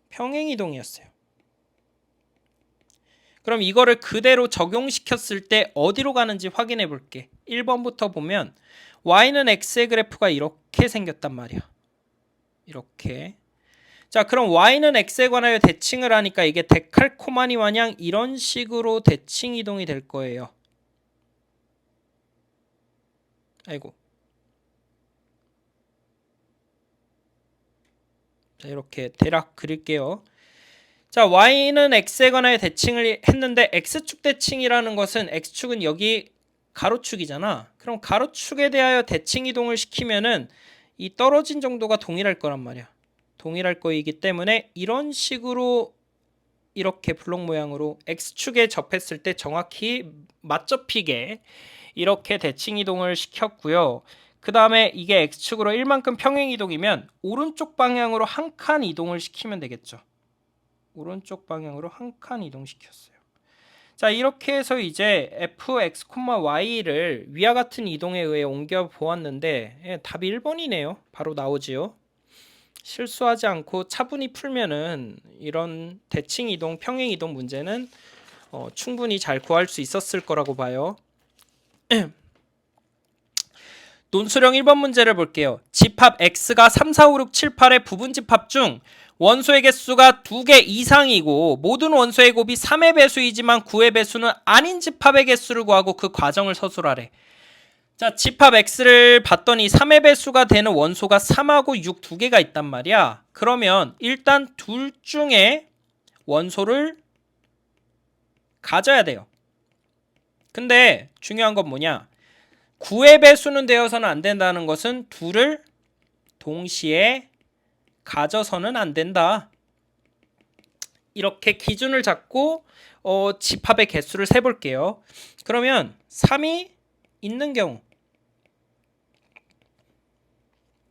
평행이동이었어요. 그럼 이거를 그대로 적용시켰을 때 어디로 가는지 확인해 볼게. 1번부터 보면 y는 x의 그래프가 이렇게 생겼단 말이야. 이렇게. 자, 그럼 y는 x에 관하여 대칭을 하니까 이게 데칼코마니 마냥 이런 식으로 대칭 이동이 될 거예요. 아이고. 자, 이렇게 대략 그릴게요. 자, y는 x에 관하여 대칭을 했는데 x축 대칭이라는 것은 x축은 여기 가로축이잖아. 그럼 가로축에 대하여 대칭 이동을 시키면은 이 떨어진 정도가 동일할 거란 말이야. 동일할 거이기 때문에 이런 식으로 이렇게 블록 모양으로 x축에 접했을 때 정확히 맞접히게 이렇게 대칭 이동을 시켰고요. 그 다음에 이게 x축으로 1만큼 평행 이동이면 오른쪽 방향으로 한 칸 이동을 시키면 되겠죠. 오른쪽 방향으로 한 칸 이동시켰어요. 자, 이렇게 해서 이제 fx, y를 위와 같은 이동에 의해 옮겨 보았는데 답이 1번이네요. 바로 나오지요. 실수하지 않고 차분히 풀면은 이런 대칭 이동, 평행 이동 문제는 충분히 잘 구할 수 있었을 거라고 봐요. 논술형 1번 문제를 볼게요. 집합 x가 3, 4, 5, 6, 7, 8의 부분 집합 중 원소의 개수가 2개 이상이고 모든 원소의 곱이 3의 배수이지만 9의 배수는 아닌 집합의 개수를 구하고 그 과정을 서술하래. 자, 집합 x를 봤더니 3의 배수가 되는 원소가 3하고 6 두 개가 있단 말이야. 그러면 일단 둘 중에 원소를 가져야 돼요. 근데 중요한 건 뭐냐? 9의 배수는 되어서는 안 된다는 것은 둘을 동시에 가져서는 안 된다. 이렇게 기준을 잡고 집합의 개수를 세볼게요. 그러면 3이 있는 경우,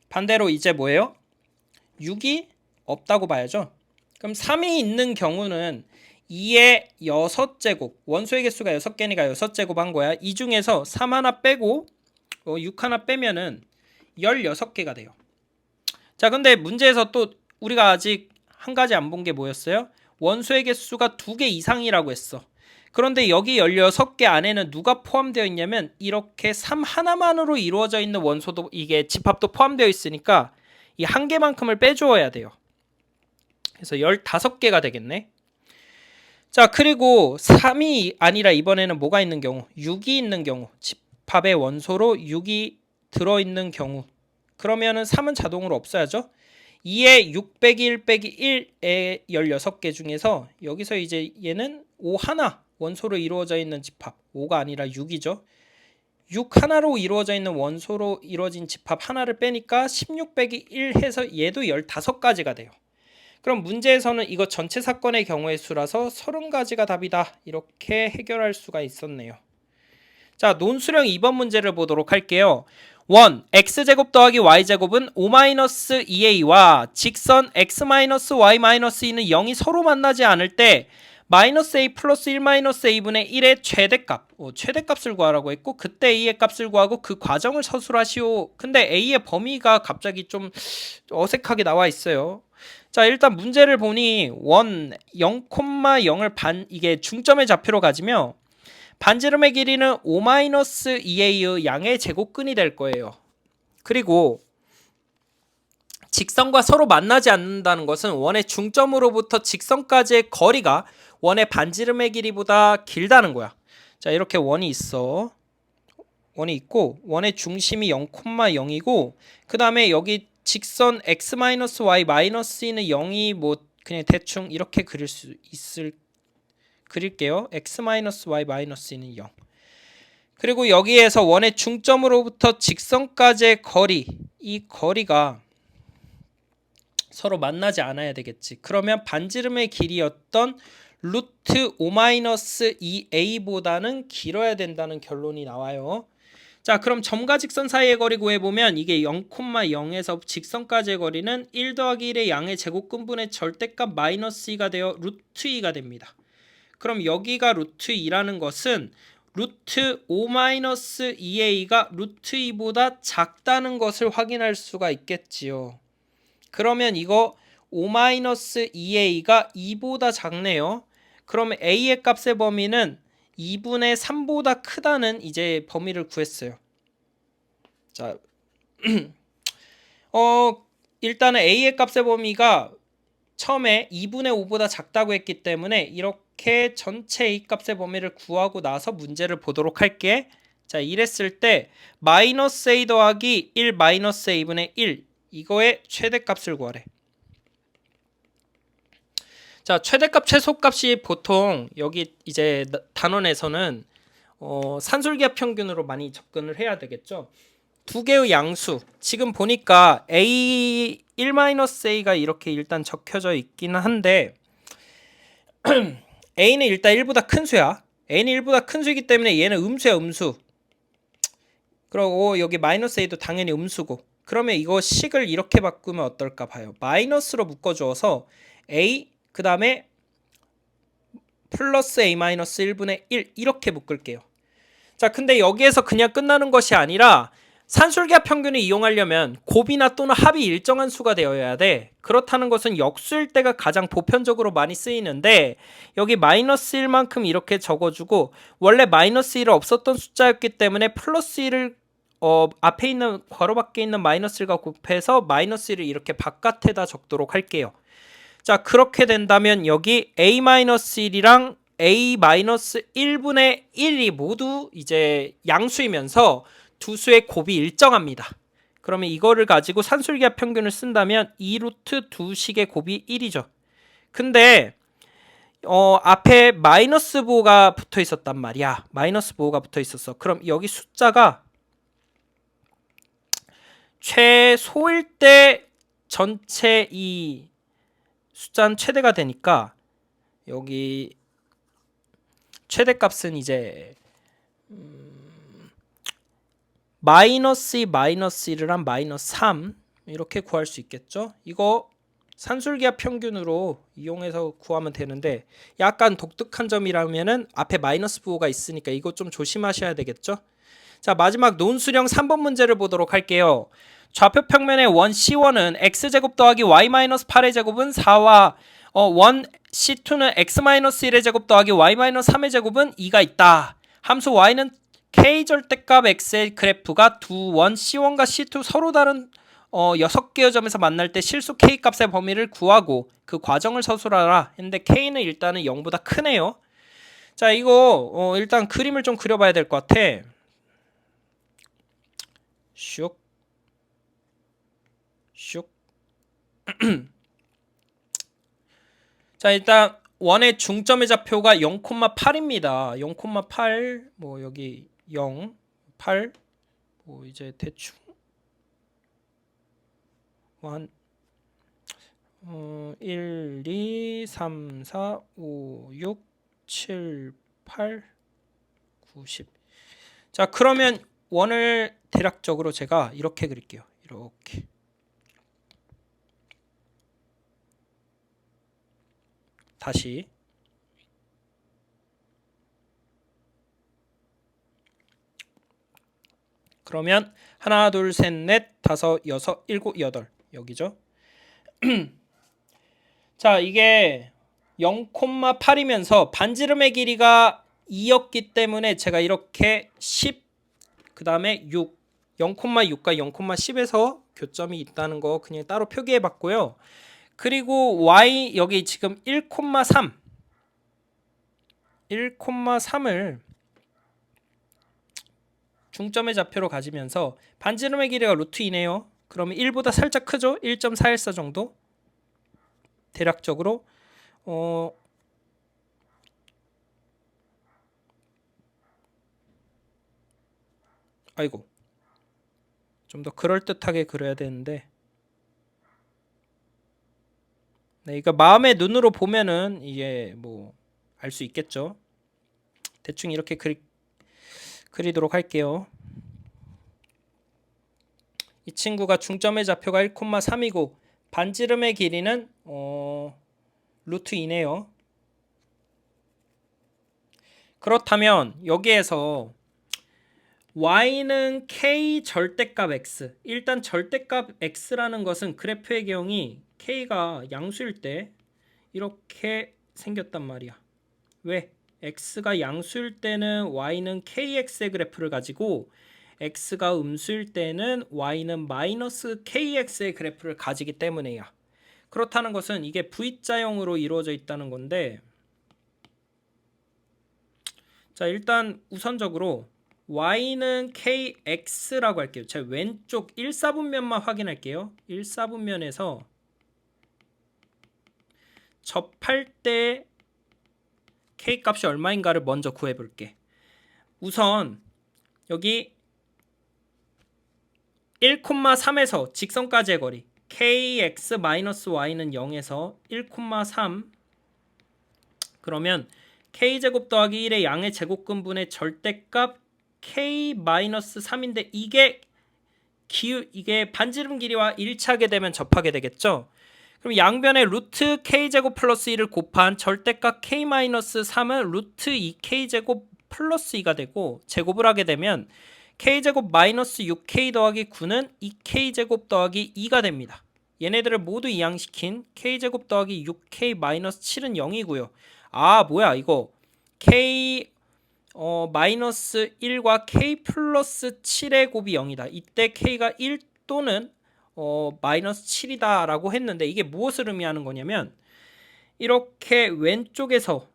반대로 이제 뭐예요? 6이 없다고 봐야죠. 그럼 3이 있는 경우는 2의 6제곱, 원소의 개수가 6개니까 6제곱 한 거야. 이 중에서 3 하나 빼고 6 하나 빼면은 16개가 돼요. 자, 근데 문제에서 또 우리가 아직 한 가지 안 본 게 뭐였어요? 원소의 개수가 2개 이상이라고 했어. 그런데 여기 16개 안에는 누가 포함되어 있냐면 이렇게 3 하나만으로 이루어져 있는 원소도, 이게 집합도 포함되어 있으니까 이 한 개만큼을 빼주어야 돼요. 그래서 15개가 되겠네. 자, 그리고 3이 아니라 이번에는 뭐가 있는 경우? 6이 있는 경우, 집합의 원소로 6이 들어있는 경우, 그러면은 3은 자동으로 없어야죠. 2에 6 빼기 1 빼기 1의 16개 중에서 여기서 이제 얘는 5 하나 원소로 이루어져 있는 집합, 5가 아니라 6이죠. 6 하나로 이루어져 있는 원소로 이루어진 집합 하나를 빼니까 16 빼기 1 해서 얘도 15가지가 돼요. 그럼 문제에서는 이거 전체 사건의 경우의 수라서 30가지가 답이다, 이렇게 해결할 수가 있었네요. 자, 논술형 2번 문제를 보도록 할게요. 1. x제곱 더하기 y제곱은 5-2a와 직선 x-y-2는 0이 서로 만나지 않을 때 -a 플러스 1-a분의 1의 최대값, 최대값을 구하라고 했고, 그때 a의 값을 구하고 그 과정을 서술하시오. 근데 a의 범위가 갑자기 좀 어색하게 나와 있어요. 자, 일단 문제를 보니 0,0을 이게 중점의 좌표로 가지며 반지름의 길이는 5-2a의 양의 제곱근이 될 거예요. 그리고 직선과 서로 만나지 않는다는 것은 원의 중점으로부터 직선까지의 거리가 원의 반지름의 길이보다 길다는 거야. 자, 이렇게 원이 있어. 원이 있고 원의 중심이 0,0이고 그 다음에 여기 직선 x-y-2는 0이 뭐 그냥 대충 이렇게 그릴게요. x-y-2는 0. 그리고 여기에서 원의 중점으로부터 직선까지의 거리, 이 거리가 서로 만나지 않아야 되겠지. 그러면 반지름의 길이였던 루트 5-2a보다는 길어야 된다는 결론이 나와요. 자, 그럼 점과 직선 사이의 거리 구해보면 이게 0,0에서 직선까지의 거리는 1 더하기 1의 양의 제곱근분의 절대값 -2가 되어 루트 2가 됩니다. 그럼 여기가 루트 2라는 것은 루트 5-2a가 루트 2보다 작다는 것을 확인할 수가 있겠지요. 그러면 이거 5-2a가 2보다 작네요. 그럼 a의 값의 범위는 2분의 3보다 크다는 이제 범위를 구했어요. 자, 일단은 a의 값의 범위가 처음에 2분의 5보다 작다고 했기 때문에 이렇게 전체 a 값의 범위를 구하고 나서 문제를 보도록 할게. 자, 이랬을 때 -a 더하기 1 -a분의 1 이거의 최대값을 구하래. 자, 최대값 최소값이 보통 여기 이제 단원에서는 산술기하 평균으로 많이 접근을 해야 되겠죠. 두 개의 양수, 지금 보니까 a 1-a가 이렇게 일단 적혀져 있기는 한데 a는 일단 1보다 큰 수야. a는 1보다 큰 수이기 때문에 얘는 음수야, 음수. 그리고 여기 -a도 당연히 음수고. 그러면 이거 식을 이렇게 바꾸면 어떨까 봐요. 마이너스로 묶어주어서 a 그 다음에 플러스 a-1분의 1 이렇게 묶을게요. 자, 근데 여기에서 그냥 끝나는 것이 아니라 산술기하 평균을 이용하려면 곱이나 또는 합이 일정한 수가 되어야 돼. 그렇다는 것은 역수일 때가 가장 보편적으로 많이 쓰이는데 여기 -1만큼 이렇게 적어주고 원래 -1을 없었던 숫자였기 때문에 플러스 1을 앞에 있는 괄호 밖에 있는 -1과 곱해서 -1을 이렇게 바깥에다 적도록 할게요. 자, 그렇게 된다면 여기 a-1이랑 a-1분의 1이 모두 이제 양수이면서 두 수의 곱이 일정합니다. 그러면 이거를 가지고 산술기하 평균을 쓴다면 2루트 두 식의 곱이 1이죠. 근데 앞에 마이너스 부호가 붙어 있었단 말이야. 마이너스 부호가 붙어 있었어. 그럼 여기 숫자가 최소일 때 전체 이 숫자는 최대가 되니까 여기 최대값은 이제 -2 -1을 한 -3 이렇게 구할 수 있겠죠. 이거 산술기압 평균으로 이용해서 구하면 되는데 약간 독특한 점이라면은 앞에 마이너스 부호가 있으니까 이거 좀 조심하셔야 되겠죠. 자, 마지막 논술형 3번 문제를 보도록 할게요. 좌표 평면의 원 C1은 x제곱 더하기 y-8의 제곱은 4와 원 C2는 x-1의 제곱 더하기 y-3의 제곱은 2가 있다. 함수 y는 k절대값 x의 그래프가 두 원 C1과 C2 서로 다른 6개의 점에서 만날 때 실수 k값의 범위를 구하고 그 과정을 서술하라 했는데 k는 일단은 0보다 크네요. 자, 이거 일단 그림을 좀 그려봐야 될 것 같아. 슉 슉. 자, 일단 원의 중점의 좌표가 0,8입니다. 0,8 뭐 여기 0, 8 뭐 이제 대충 한 1, 2, 3, 4, 5, 6, 7, 8, 9, 10. 자, 그러면 원을 대략적으로 제가 이렇게 그릴게요. 이렇게. 다시 그러면 하나, 둘, 셋, 넷, 다섯, 여섯, 일곱, 여덟 여기죠. 자, 이게 0,8이면서 반지름의 길이가 2였기 때문에 제가 이렇게 10, 그 다음에 6, 0,6과 0,10에서 교점이 있다는 거 그냥 따로 표기해 봤고요. 그리고 y 여기 지금 1,3 1,3을 중점의 좌표로 가지면서 반지름의 길이가 루트 2네요. 그러면 1보다 살짝 크죠? 1.414 정도? 대략적으로 아이고 좀 더 그럴듯하게 그려야 되는데 네, 이거 마음의 눈으로 보면은 이게 뭐 알 수 있겠죠. 대충 이렇게 그리도록 할게요. 이 친구가 중점의 좌표가 1,3이고 반지름의 길이는 루트 2네요. 그렇다면 여기에서 y는 k 절대값 x. 일단 절대값 x라는 것은 그래프의 경이 k가 양수일 때 이렇게 생겼단 말이야. 왜? x가 양수일 때는 y는 kx의 그래프를 가지고 x가 음수일 때는 y는 마이너스 kx의 그래프를 가지기 때문에야. 그렇다는 것은 이게 V자형으로 이루어져 있다는 건데 자, 일단 우선적으로 y는 kx라고 할게요. 제 왼쪽 1사분면만 확인할게요. 1사분면에서 접할 때 k값이 얼마인가를 먼저 구해볼게. 우선 여기 1,3에서 직선까지의 거리 kx-y는 0에서 1,3 그러면 k제곱 더하기 1의 양의 제곱근분의 절대값 k-3인데 이게 반지름 길이와 일치하게 되면 접하게 되겠죠. 그럼 양변에 루트 k제곱 플러스 1을 곱한 절대값 k-3은 루트 2k제곱 플러스 2가 되고 제곱을 하게 되면 k제곱 마이너스 6k 더하기 9는 2k제곱 더하기 2가 됩니다. 얘네들을 모두 이항시킨 k제곱 더하기 6k 마이너스 7은 0이고요. 아, 뭐야 이거 k 마이너스 1과 k 플러스 7의 곱이 0이다. 이때 k가 1 또는 마이너스 7이다 라고 했는데 이게 무엇을 의미하는 거냐면 이렇게 왼쪽에서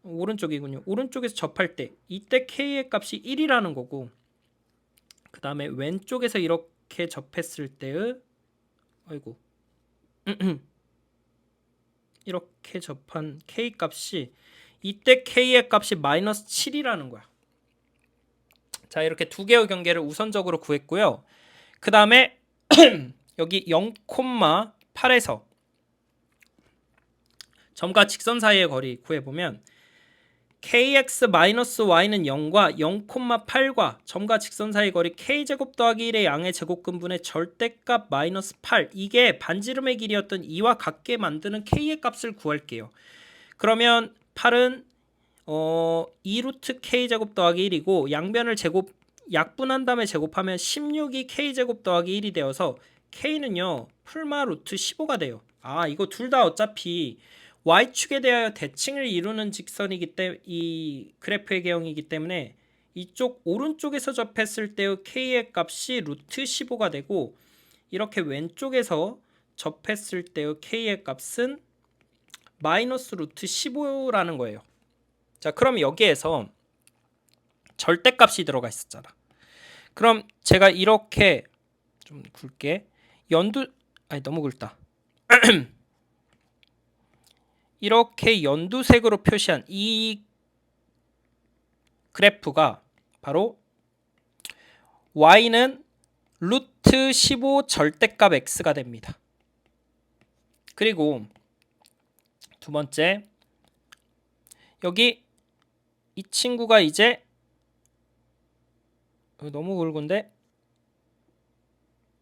오른쪽이군요. 오른쪽에서 접할 때 이때 k의 값이 1이라는 거고 그 다음에 왼쪽에서 이렇게 접했을 때의 아이고 이렇게 접한 k 값이 이때 k의 값이 마이너스 7이라는 거야. 자, 이렇게 두 개의 경계를 우선적으로 구했고요. 그 다음에 여기 0,8에서 점과 직선 사이의 거리 구해보면 kx-y는 0과 0,8과 점과 직선 사이 거리 k제곱 더하기 1의 양의 제곱근분의 절대값 마이너스 8, 이게 반지름의 길이였던 2와 같게 만드는 k의 값을 구할게요. 그러면 8은 2루트 k제곱 더하기 1이고 양변을 약분한 다음에 제곱하면 16이 k제곱 더하기 1이 되어서 k는요 풀마 루트 15가 돼요. 이거 둘 다 어차피 y축에 대하여 대칭을 이루는 직선이기 때문에 이 그래프의 개형이기 때문에 이쪽 오른쪽에서 접했을 때의 k의 값이 루트 15가 되고 이렇게 왼쪽에서 접했을 때의 k의 값은 마이너스 루트 15라는 거예요. 자, 그럼 여기에서 절대값이 들어가 있었잖아. 그럼 제가 이렇게 좀 굵게 너무 굵다. 이렇게 연두색으로 표시한 이 그래프가 바로 y는 루트 15 절대값 x가 됩니다. 그리고 두 번째, 여기 이 친구가 이제 너무 굵은데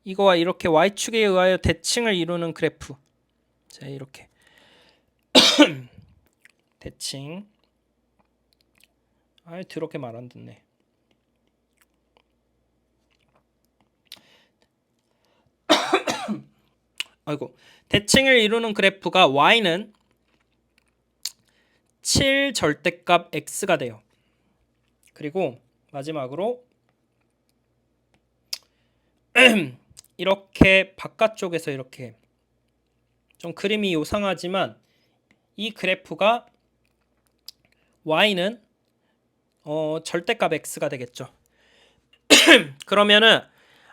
이거와 이렇게 y축에 의하여 대칭을 이루는 그래프. 자, 이렇게 대칭. 더럽게 말 안 듣네. 대칭을 이루는 그래프가 y는 7 절대값 x가 돼요. 그리고 마지막으로 이렇게 바깥쪽에서 이렇게 좀 그림이 요상하지만 이 그래프가 y는 절대값 x가 되겠죠. 그러면은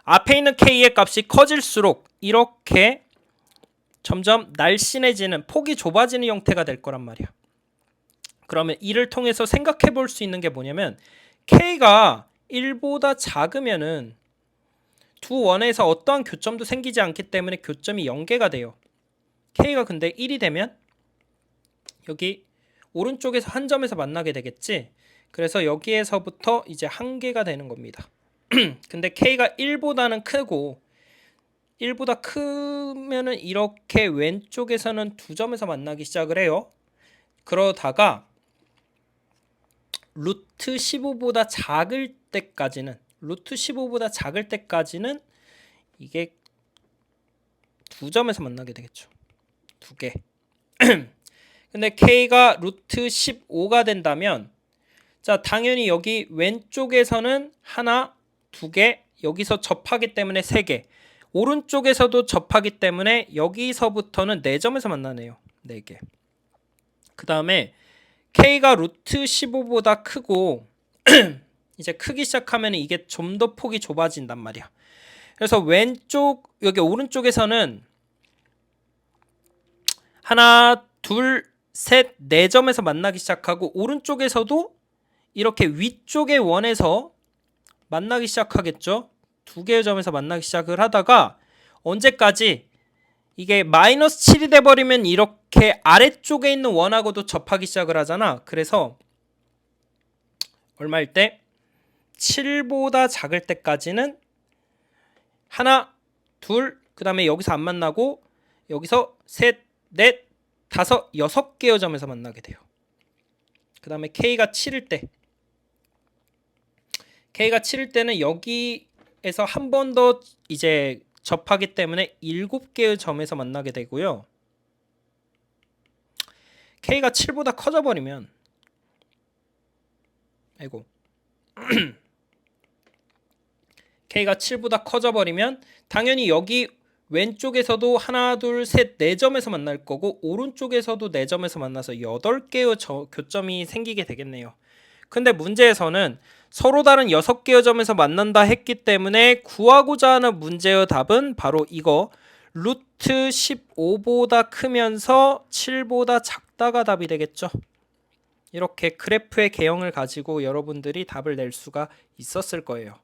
앞에 있는 k의 값이 커질수록 이렇게 점점 날씬해지는, 폭이 좁아지는 형태가 될 거란 말이야. 그러면 이를 통해서 생각해 볼 수 있는 게 뭐냐면 k가 1보다 작으면은 두 원에서 어떠한 교점도 생기지 않기 때문에 교점이 연계가 돼요. k가 근데 1이 되면 여기 오른쪽에서 한 점에서 만나게 되겠지. 그래서 여기에서부터 이제 한 개가 되는 겁니다. 근데 k가 1보다는 크고 1보다 크면은 이렇게 왼쪽에서는 두 점에서 만나기 시작을 해요. 그러다가 루트 15보다 작을 때까지는 이게 두 점에서 만나게 되겠죠. 두 개. 근데 k가 루트 15가 된다면 자, 당연히 여기 왼쪽에서는 하나, 두 개, 여기서 접하기 때문에 세 개, 오른쪽에서도 접하기 때문에 여기서부터는 4점에서 만나네요. 4개. 그 다음에 k가 루트 15보다 크고 이제 크기 시작하면 이게 좀 더 폭이 좁아진단 말이야. 그래서 여기 오른쪽에서는 하나, 둘, 셋, 4점에서 만나기 시작하고 오른쪽에서도 이렇게 위쪽의 원에서 만나기 시작하겠죠. 두 개의 점에서 만나기 시작을 하다가 언제까지 이게 마이너스 7이 돼버리면 이렇게 아래쪽에 있는 원하고도 접하기 시작을 하잖아. 그래서 얼마일 때? 7보다 작을 때까지는 하나, 둘, 그 다음에 여기서 안 만나고 여기서 셋, 넷, 다섯, 6개의 점에서 만나게 돼요. 그 다음에 k가 7일 때는 여기에서 한 번 더 이제 접하기 때문에 7개의 점에서 만나게 되고요. k가 7보다 커져버리면 k가 7보다 커져버리면 당연히 여기 왼쪽에서도 하나, 둘, 셋, 4점에서 만날 거고 오른쪽에서도 4점에서 만나서 8개의 교점이 생기게 되겠네요. 근데 문제에서는 서로 다른 6개의 점에서 만난다 했기 때문에 구하고자 하는 문제의 답은 바로 이거 루트 15보다 크면서 7보다 작다가 답이 되겠죠. 이렇게 그래프의 개형을 가지고 여러분들이 답을 낼 수가 있었을 거예요.